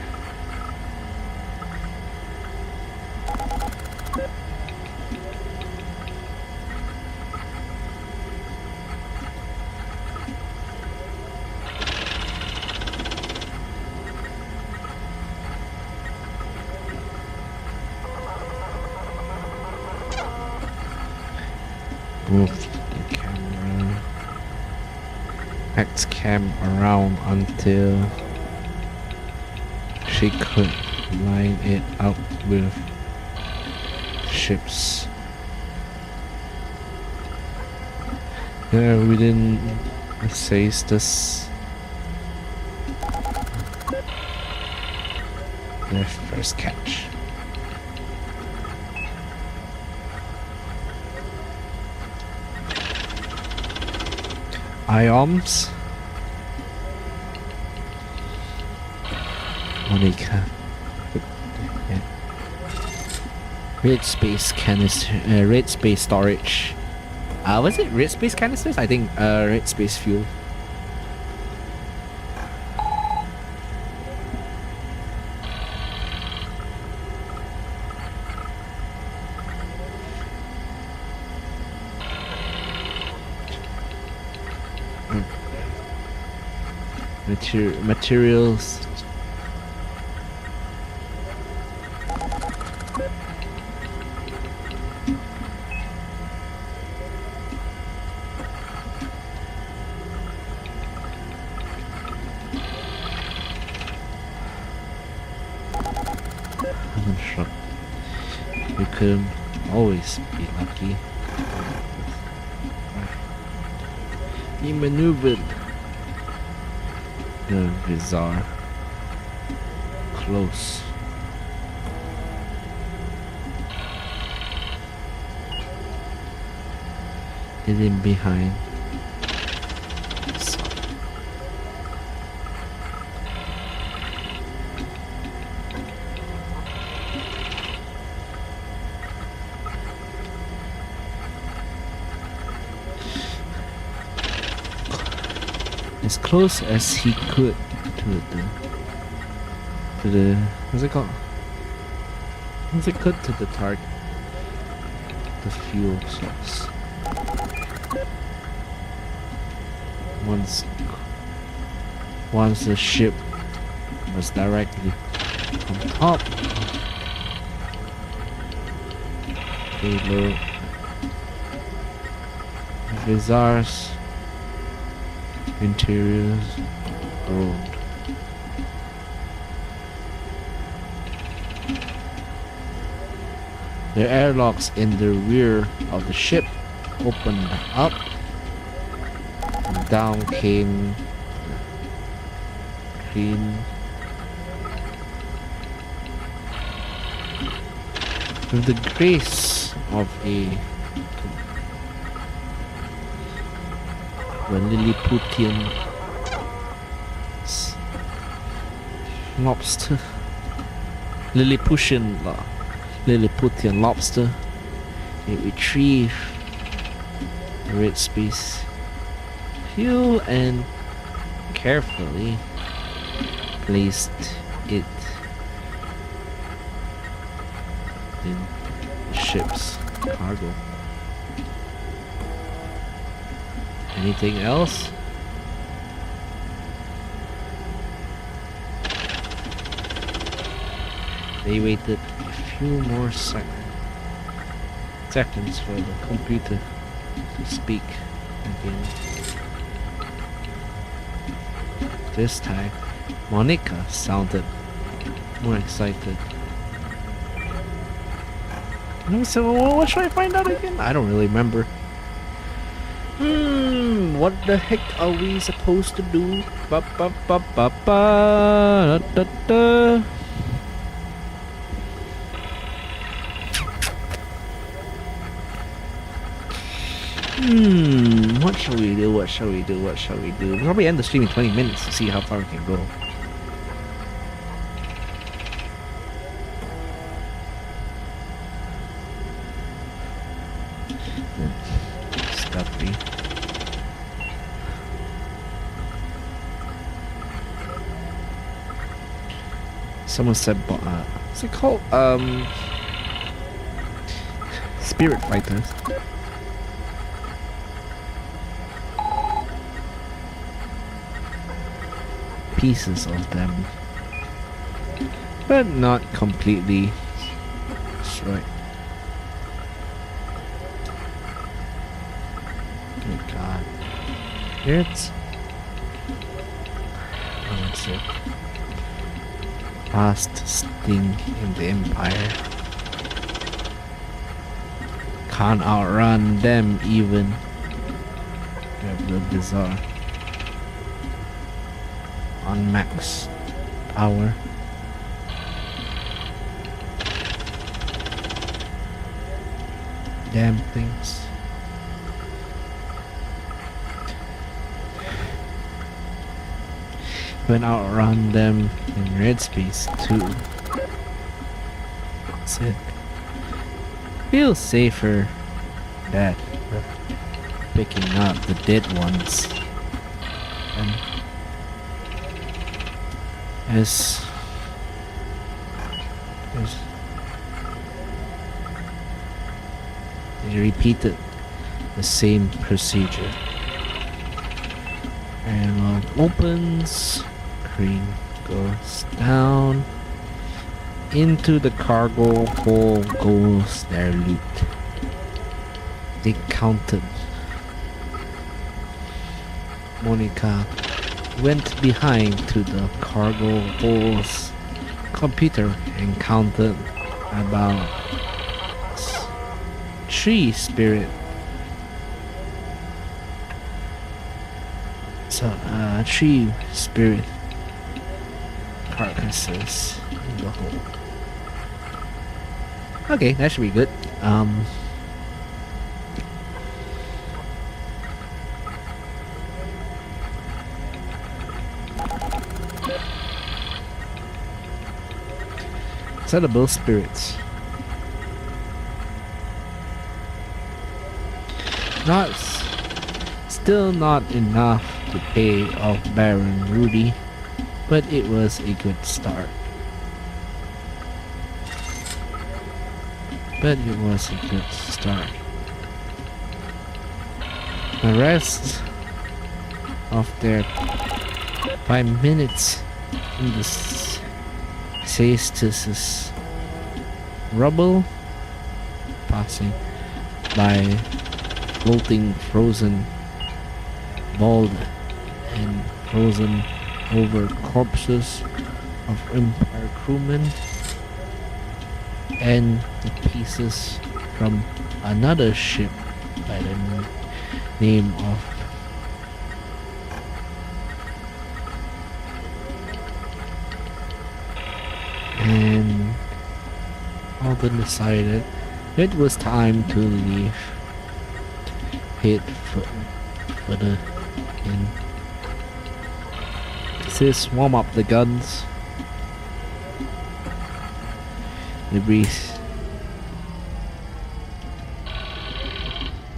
Moved the camera, X cam around until she could line it up with ships. Yeah, we didn't say this. Their first catch. IOMS Monica. Yeah. Red space canister, red space storage. Was it red space canisters? I think red space fuel. Materials. I'm shocked. We couldn't always be lucky. He maneuvered the bizarre close. Hidden behind. As close as he could to the what's it called? What's it called to the target? The fuel source. Once the ship was directly on top payload, Vizar's interiors road. The airlocks in the rear of the ship opened up. And down came Green. With the grace of a Lilliputian lobster. Lilliputian lobster. It retrieved the red space fuel and carefully placed it in the ship's cargo. Anything else? They waited a few more seconds for the computer to speak again. This time, Monica sounded more excited. So what should I find out again? I don't really remember. What the heck are we supposed to do? Ba ba ba ba ba da da da. What shall we do? What shall we do? What shall we do? We'll probably end the stream in 20 minutes to see how far we can go. Discovery. Someone said, what's it called? Spirit fighters. Pieces of them, but not completely destroyed. Good God, it's it? Last sting in the Empire. Can't outrun them even. They're bizarre. On max power. Damn things. Went outrun them in red space too. That's it. Feels safer that we're picking up the dead ones. And as they repeated the same procedure. And opens, green goes down, into the cargo hole goes their loot. They counted. Monica went behind to the cargo hole's computer and counted about 3 spirit. So 3 spirit carcasses in the hole. Okay, that should be good. Sellable spirits. Still not enough to pay off Baron Rudy, but it was a good start. The rest of their 5 minutes in the Saestus's rubble, passing by floating frozen bald and frozen over corpses of Empire crewmen. and the pieces from another ship by the name of and Alden decided it was time to leave. Head further in. Sis, warm up the guns. The breeze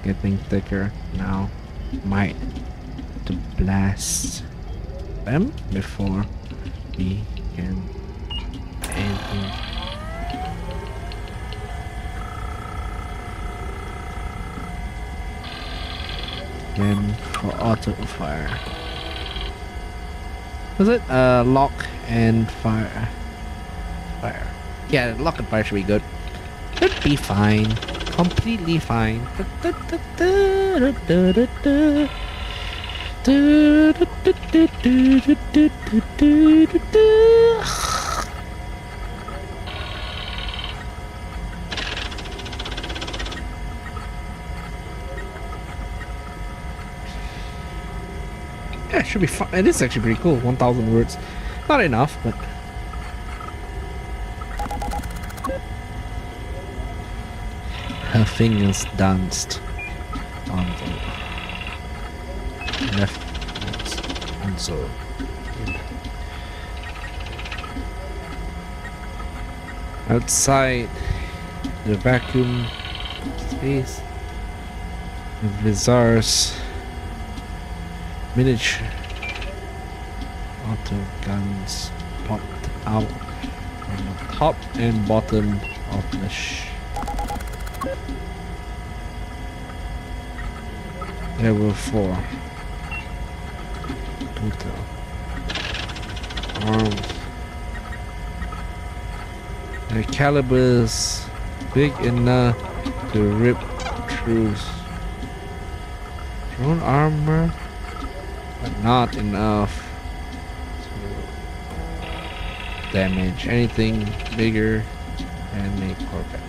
getting thicker now. Might to blast them before we can anything. Then for auto fire. Was it lock and fire? Fire. Yeah, lock and fire should be good. Should be fine. Completely fine. Yeah, it should be fun. It is actually pretty cool. 1,000 words. Not enough, but... Her fingers danced on the left console. Outside the vacuum space, the Vizar's miniature auto guns popped out from the top and bottom of the There were 4 total arms. Their calibers big enough to rip through drone armor, but not enough to damage anything bigger than a Corvette.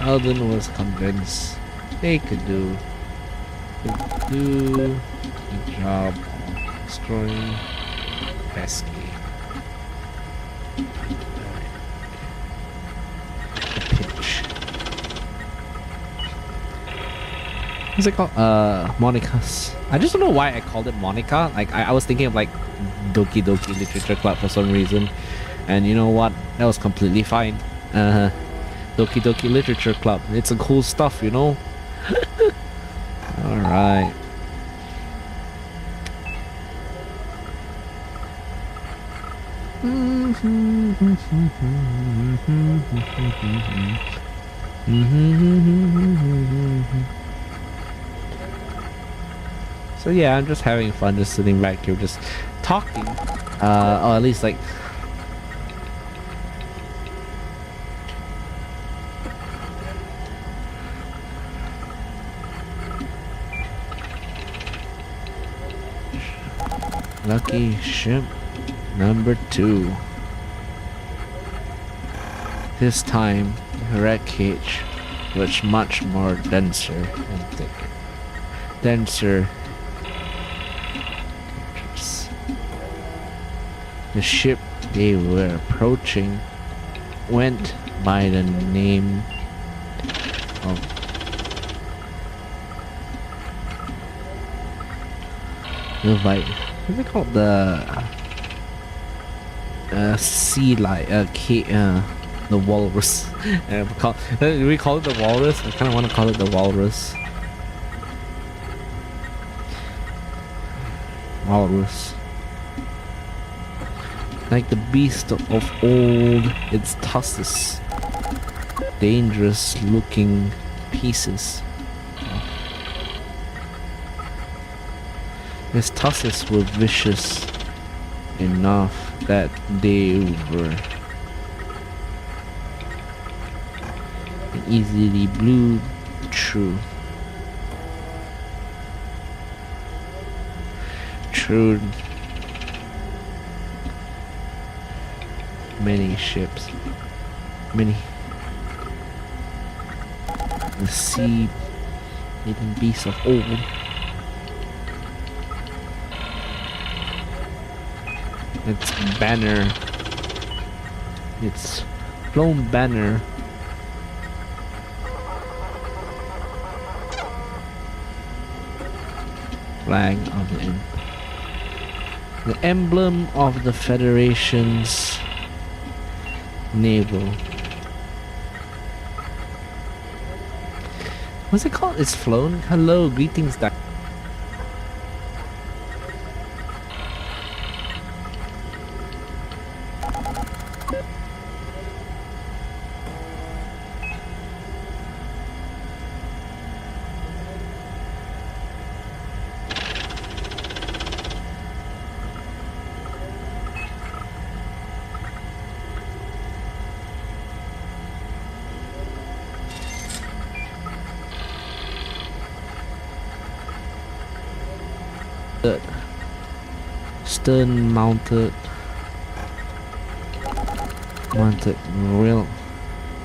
Alden was convinced they could do the job of destroying pesky. The pitch. What's it called? Monica's. I just don't know why I called it Monica. Like I was thinking of like Doki Doki Literature Club for some reason, and you know what? That was completely fine. Doki Doki Literature Club. It's a cool stuff, you know? Alright. So yeah, I'm just having fun just sitting back here just talking. Or at least like lucky ship number 2. This time, the wreckage was much more denser and thicker. Denser. The ship they were approaching went by the name of the what's it called? The sea lion, the walrus. Do we call it the walrus? I kind of want to call it the walrus. Walrus. Like the beast of old, its tusks, dangerous looking pieces. Its tusks were vicious enough that they were easily blew through Many ships. Many. The sea eating beasts of old. Its banner. Its flown banner. Flag of the the emblem of the Federation's naval. What's it called? It's flown. Hello, greetings. Stern mounted rail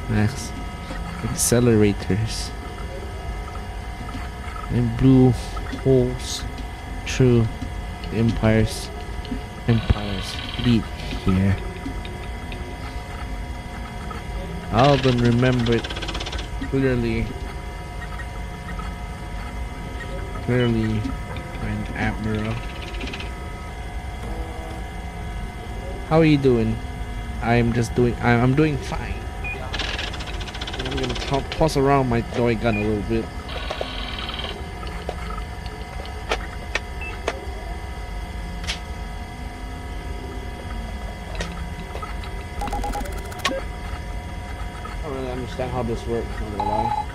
max accelerators and blue holes through the Empire's fleet here. Alban remembered clearly when Admiral. How are you doing? I'm doing fine. I'm gonna toss around my toy gun a little bit. I don't really understand how this works, I'm not gonna lie.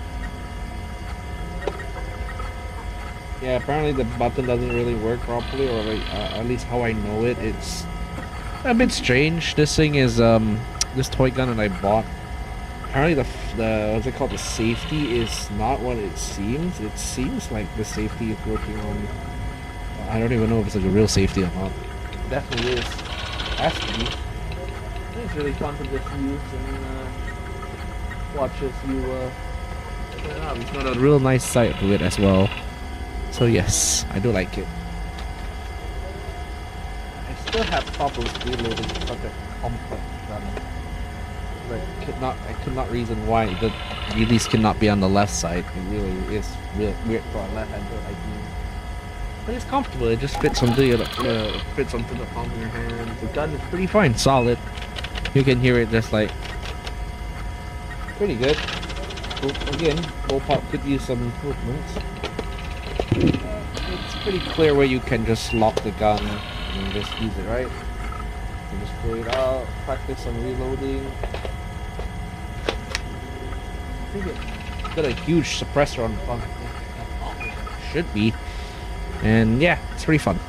Yeah, apparently the button doesn't really work properly, or like, at least how I know it, it's a bit strange. This thing is this toy gun that I bought. Apparently the what's it called? The safety is not what it seems. It seems like the safety is working on. I don't even know if it's like a real safety or not. It definitely is. Has to be. It's really fun to just use and watch as you. It's got a real nice sight to it as well. So yes, I do like it. I still have problems reloading such a complex gun. I could not reason why the release cannot be on the left side. It really is weird for a left-hander like me. But it's comfortable. It just fits onto your fits onto the palm of your hand. The gun is pretty fine, solid. You can hear it just like pretty good. But again, Bullpup could use some improvements. It's pretty clear where you can just lock the gun and just use it, right? You just pull it out, practice some reloading. I think it's got a huge suppressor on the front. Should be. And yeah, it's pretty fun.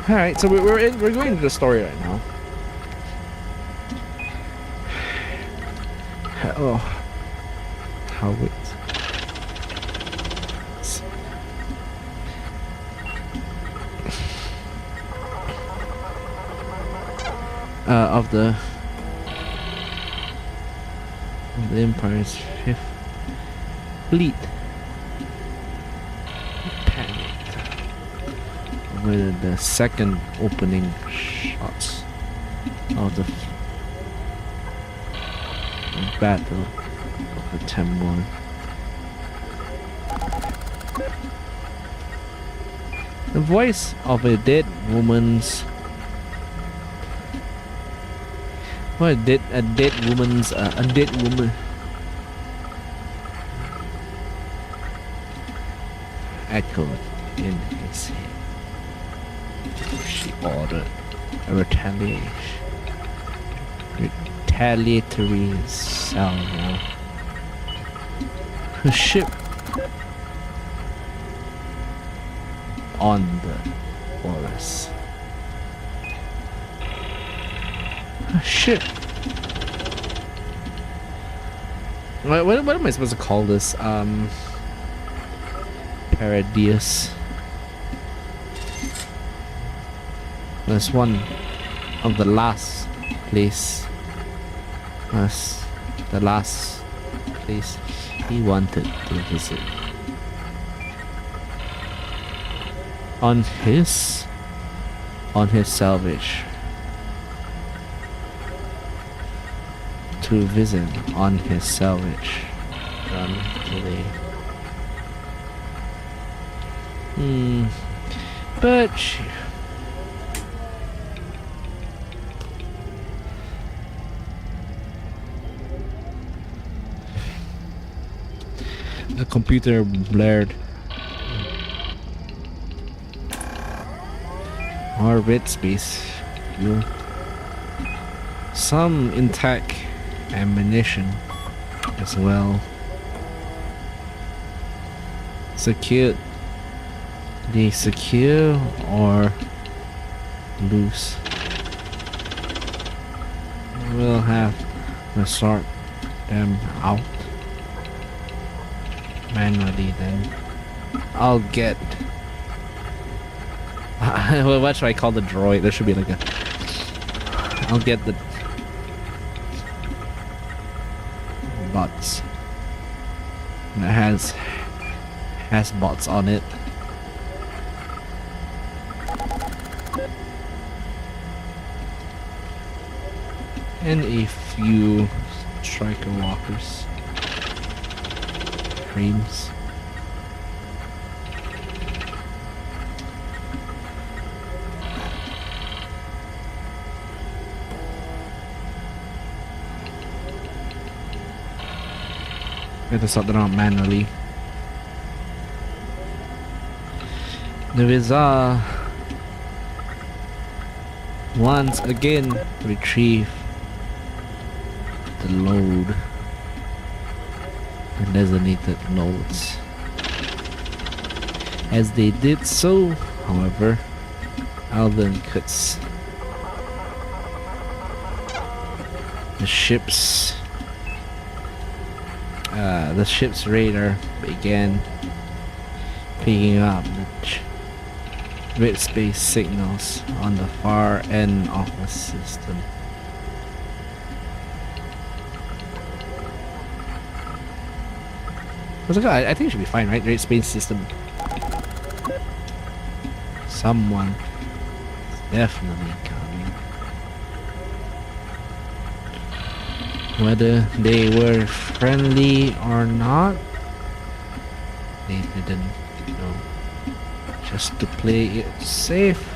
Alright, so we're going into the story right now. Oh. How it of the Empire's fifth fleet panicked with the second opening shots of the battle of the Temor. The voice of a dead woman's a dead woman echoed in his head. She ordered a retaliatory salvo. Her ship on the Horus. Shit. What am I supposed to call this? Paradius. That's one of the last place was the last place he wanted to visit. On his salvage. To visit on his salvage run today. But the computer blared. More red space. Some intact ammunition as well. Secured. They secure or loose. We'll have to sort them out manually then. I'll get what should I call the droid? There should be like a I'll get the bots that has bots on it. And a few striker walkers frames. We have to sort them out manually. The Vizar once again retrieve the load, the designated nodes. As they did so, however, Alden cuts the ship's radar began picking up the red space signals on the far end of the system. I think it should be fine, right? Red space system. Someone is definitely coming. Whether they were friendly or not, they didn't know. Just to play it safe,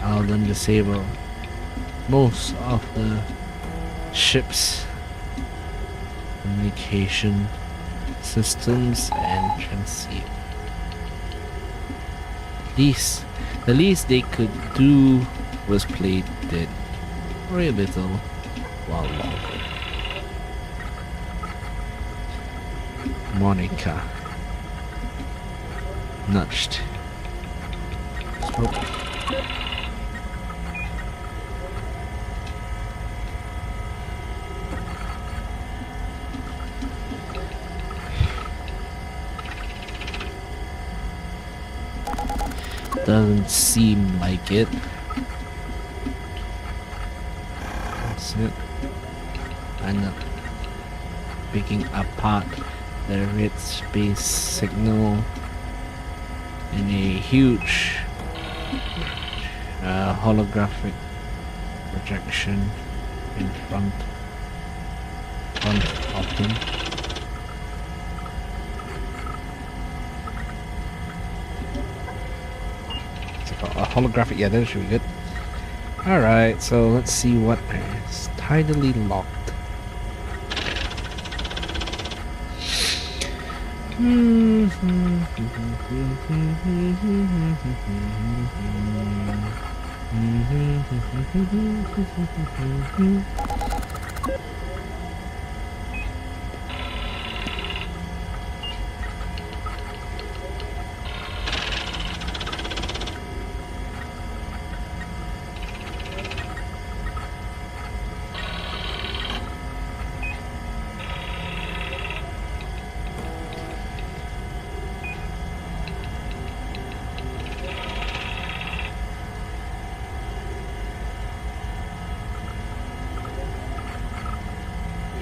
Alden disabled most of the ship's communication systems and transceiver. The least they could do was play dead for a little while longer. Monica nudged. Doesn't seem like it. That's it. I'm not picking apart the red space signal in a huge holographic projection in front of them. A holographic, yeah, that should be good. Alright, so let's see what is tidally locked.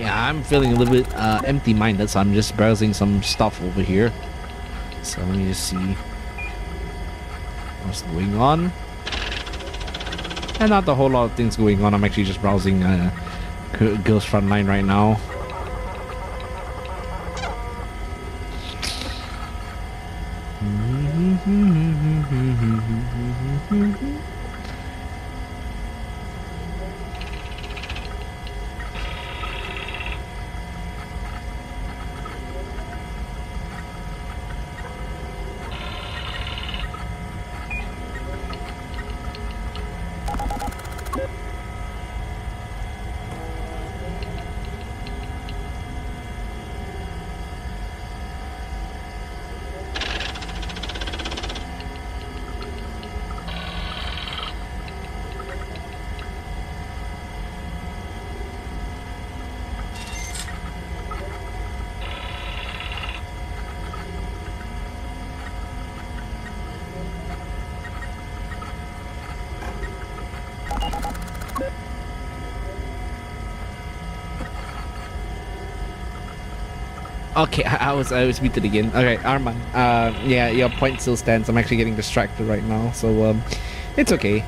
Yeah, I'm feeling a little bit empty-minded, so I'm just browsing some stuff over here. So let me just see what's going on. And not a whole lot of things going on. I'm actually just browsing Girls Frontline right now. Okay, I was muted again. Okay, Arman. Yeah, your point still stands. I'm actually getting distracted right now, so it's okay.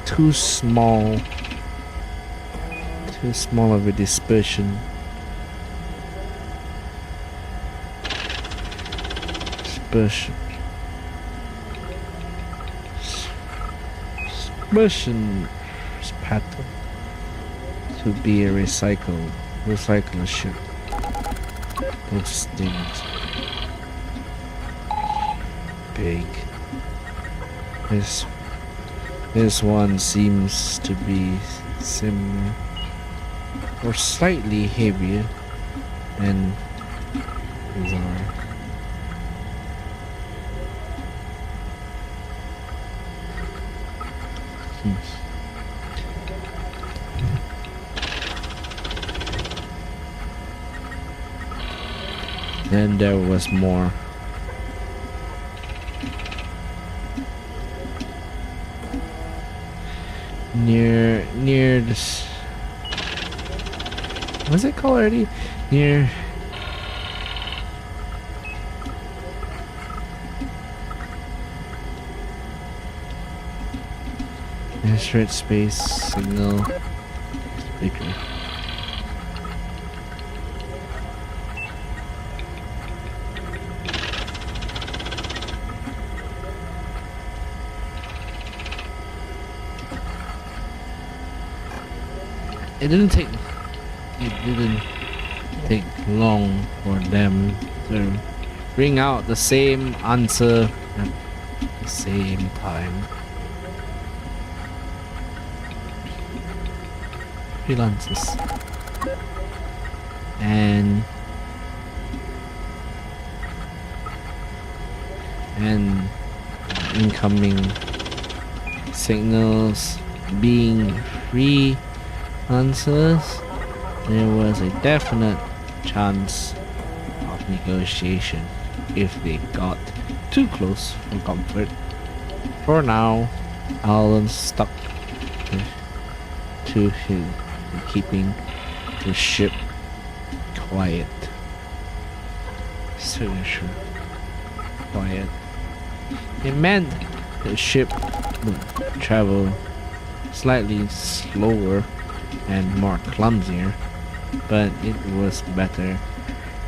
Too small of a dispersion. Dispersion pattern to be a recyclership. Those things big. This one seems to be similar or slightly heavier than these are. Then there was more. Near this. What's it called already? Near. Red space signal bigger. It didn't take long for them to bring out the same answer at the same time. Freelancers and incoming signals being free answers, there was a definite chance of negotiation if they got too close for comfort. For now, Alan's stuck to his keeping the ship quiet. So sure. Quiet. It meant the ship would travel slightly slower and more clumsier, but it was better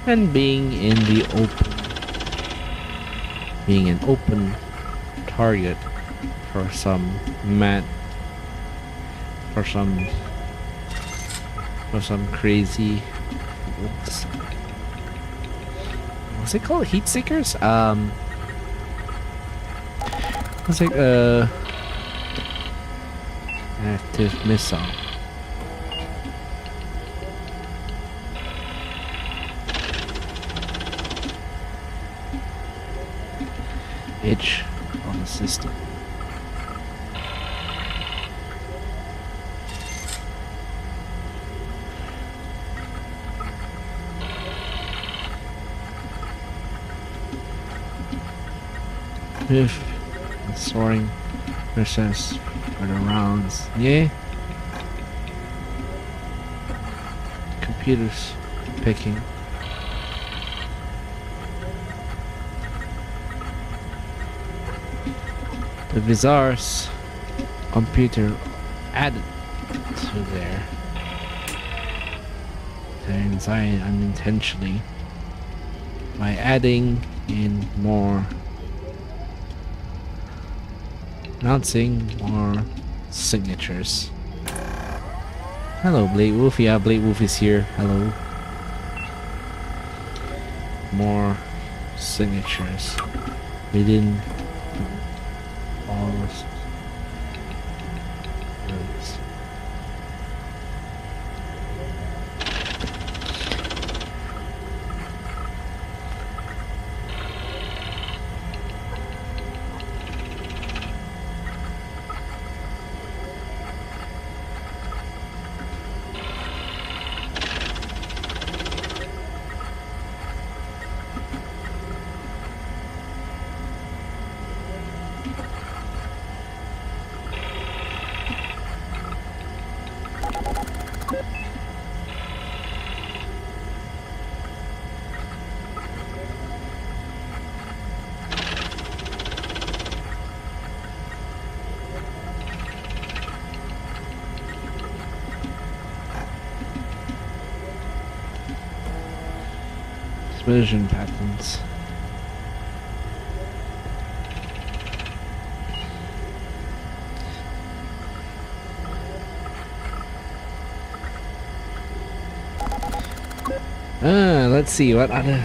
than being in the open. Being an open target for some crazy what's it called? Heat seekers? It's like active missile. Edge on the system. with storing resources for the rounds. Yeah. Computers picking. The Vizar's computer added to their anxiety unintentionally by adding in more, announcing more signatures. Hello, Blade Wolf. Yeah, Blade Wolf is here. Hello. More signatures within all rooms. Explosion patterns. Let's see what other.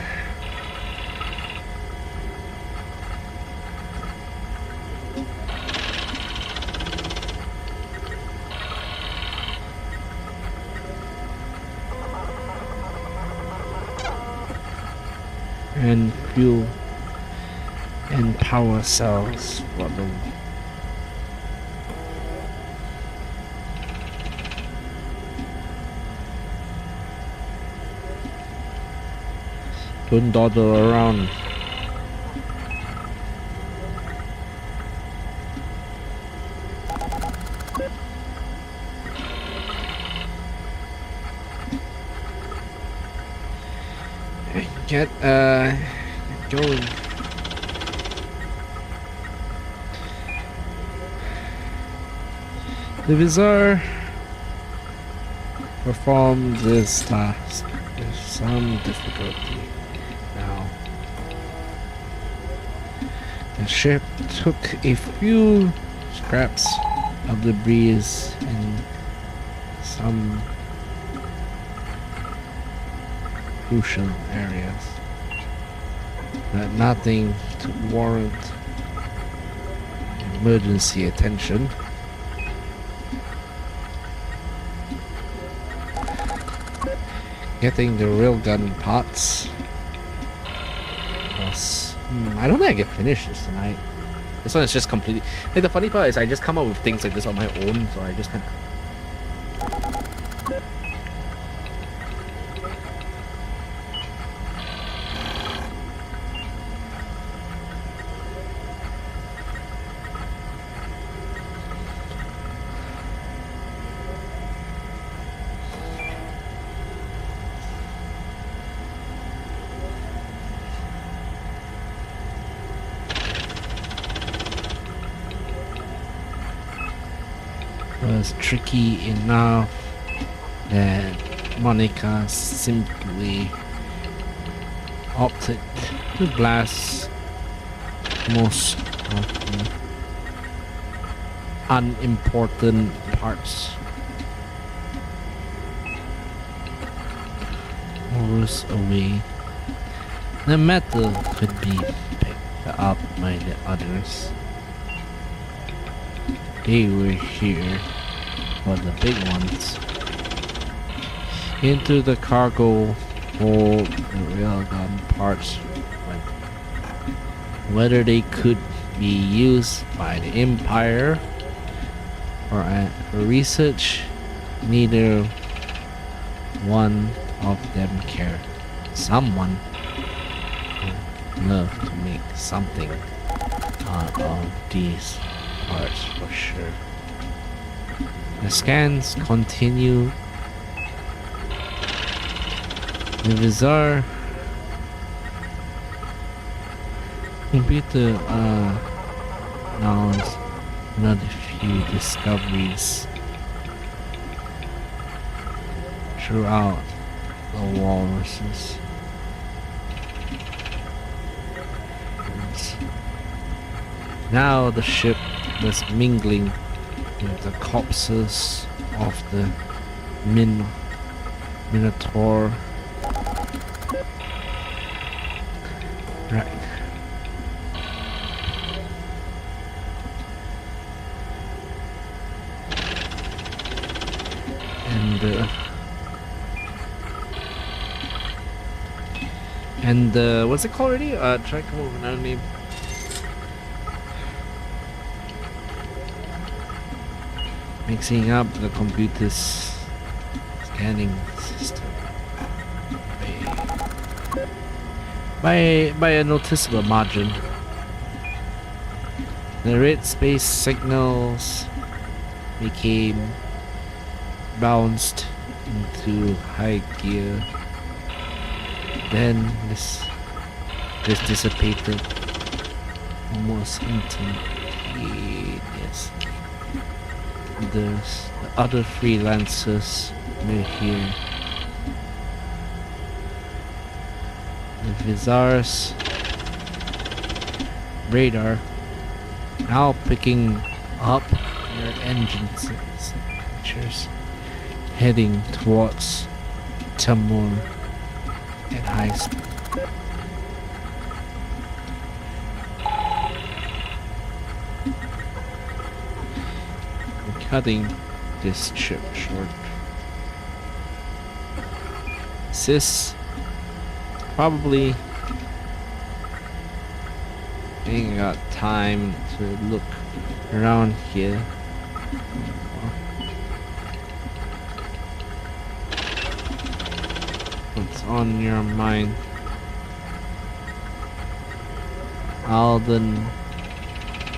And fuel and power cells for them. Don't dawdle around. Get going. The Vizar performed this task with some difficulty. Now, the ship took a few scraps of debris and some crucial areas, but nothing to warrant emergency attention. Getting the railgun parts was... I don't think I can finish this tonight. This one is just completely... Like, the funny part is I just come up with things like this on my own, so I just kind of... was tricky enough that Monica simply opted to blast most of the unimportant parts hours away. The metal could be picked up by the others. They were here for the big ones. Into the cargo hold the railgun parts went. Whether they could be used by the Empire or for research, neither one of them cared. Someone would love to make something on these parts for sure. The scans continue. The bizarre computer announced another few discoveries throughout the walruses. Now the ship was mingling with the corpses of the Minotaur. Right. And what's it called already? Try to come up with another name. Mixing up the computer's scanning system by a noticeable margin. The red space signals became bounced into high gear. Then this dissipated almost instantaneously. The other freelancers were here. The Vizar's radar now picking up their engine signatures, heading towards Timor at high speed. Cutting this trip short. Sis probably ain't got time to look around here. What's on your mind? Alden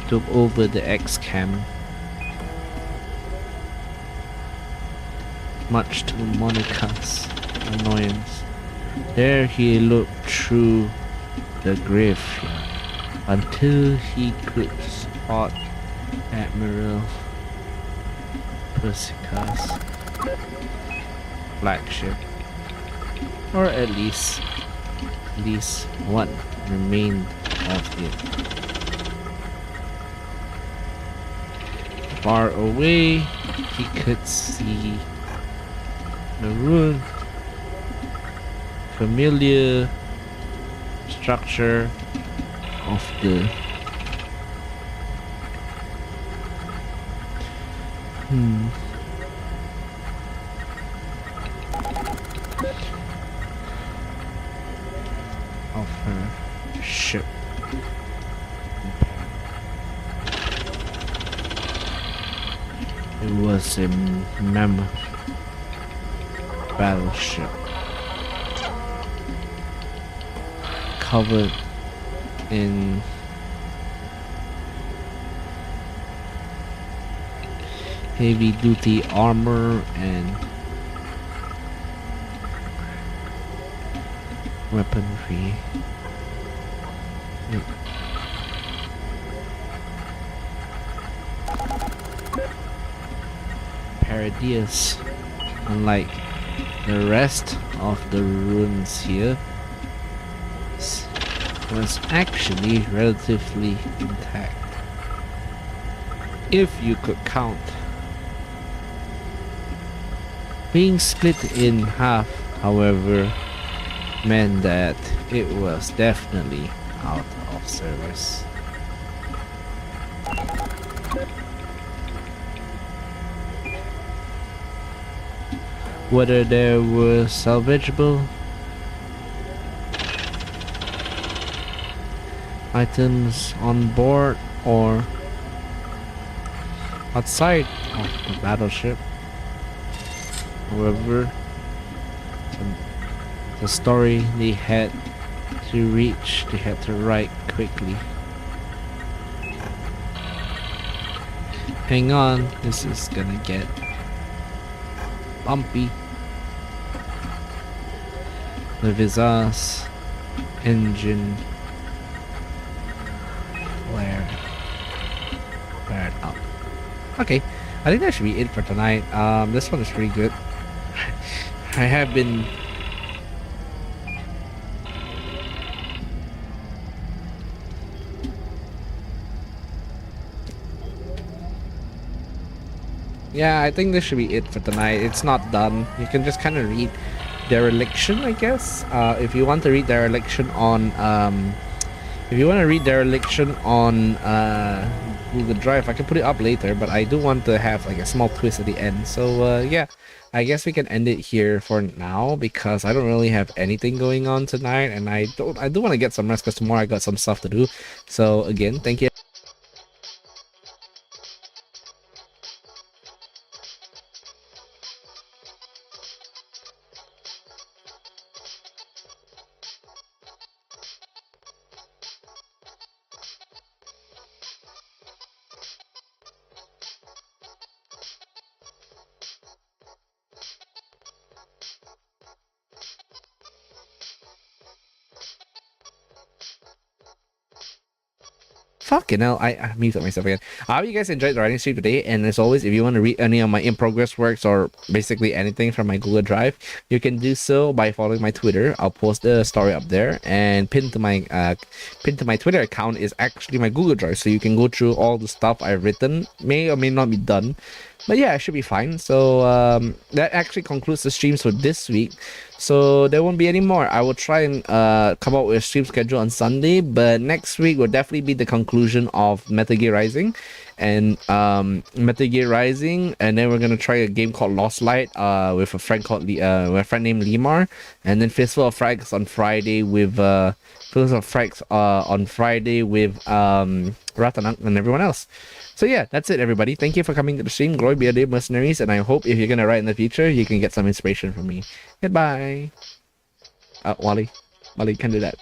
took over the X-Cam, much to Monica's annoyance. There he looked through the graveyard until he could spot Admiral Persica's flagship, or at least what remained of it. Far away, he could see the ruined, familiar structure of the of her ship. It was a mammoth battleship covered in heavy duty armor and weaponry. Paradius, unlike the rest of the ruins here, was actually relatively intact, if you could count. Being split in half, however, meant that it was definitely out of service. Whether there were salvageable items on board or outside of the battleship, however, the story they had to write quickly. Hang on, this is gonna get bumpy. With his ass. Engine. Flare it up. Okay, I think that should be it for tonight. This one is pretty good. I have been... Yeah, I think this should be it for tonight. It's not done. You can just kind of read Dereliction, I guess. If you want to read Dereliction on Google Drive, I can put it up later, but I do want to have like a small twist at the end. So yeah, I guess we can end it here for now because I don't really have anything going on tonight, and I do want to get some rest because tomorrow I got some stuff to do. So again, thank you. Fucking hell, I muted myself again. I hope you guys enjoyed the writing stream today, and as always, if you want to read any of my in-progress works or basically anything from my Google Drive, you can do so by following my Twitter. I'll post the story up there, and pinned to my Twitter account is actually my Google Drive, so you can go through all the stuff I've written. May or may not be done, but yeah, it should be fine. So that actually concludes the streams for this week. So there won't be any more. I will try and come up with a stream schedule on Sunday, but next week will definitely be the conclusion of Metal Gear Rising, and and then we're gonna try a game called Lost Light with a friend named Limar, and then Fistful of Frags on Friday with Ratanang and everyone else. So yeah, that's it, everybody. Thank you for coming to the stream. Glory be a day, mercenaries, and I hope if you're gonna write in the future, you can get some inspiration from me. Goodbye. Wally can do that.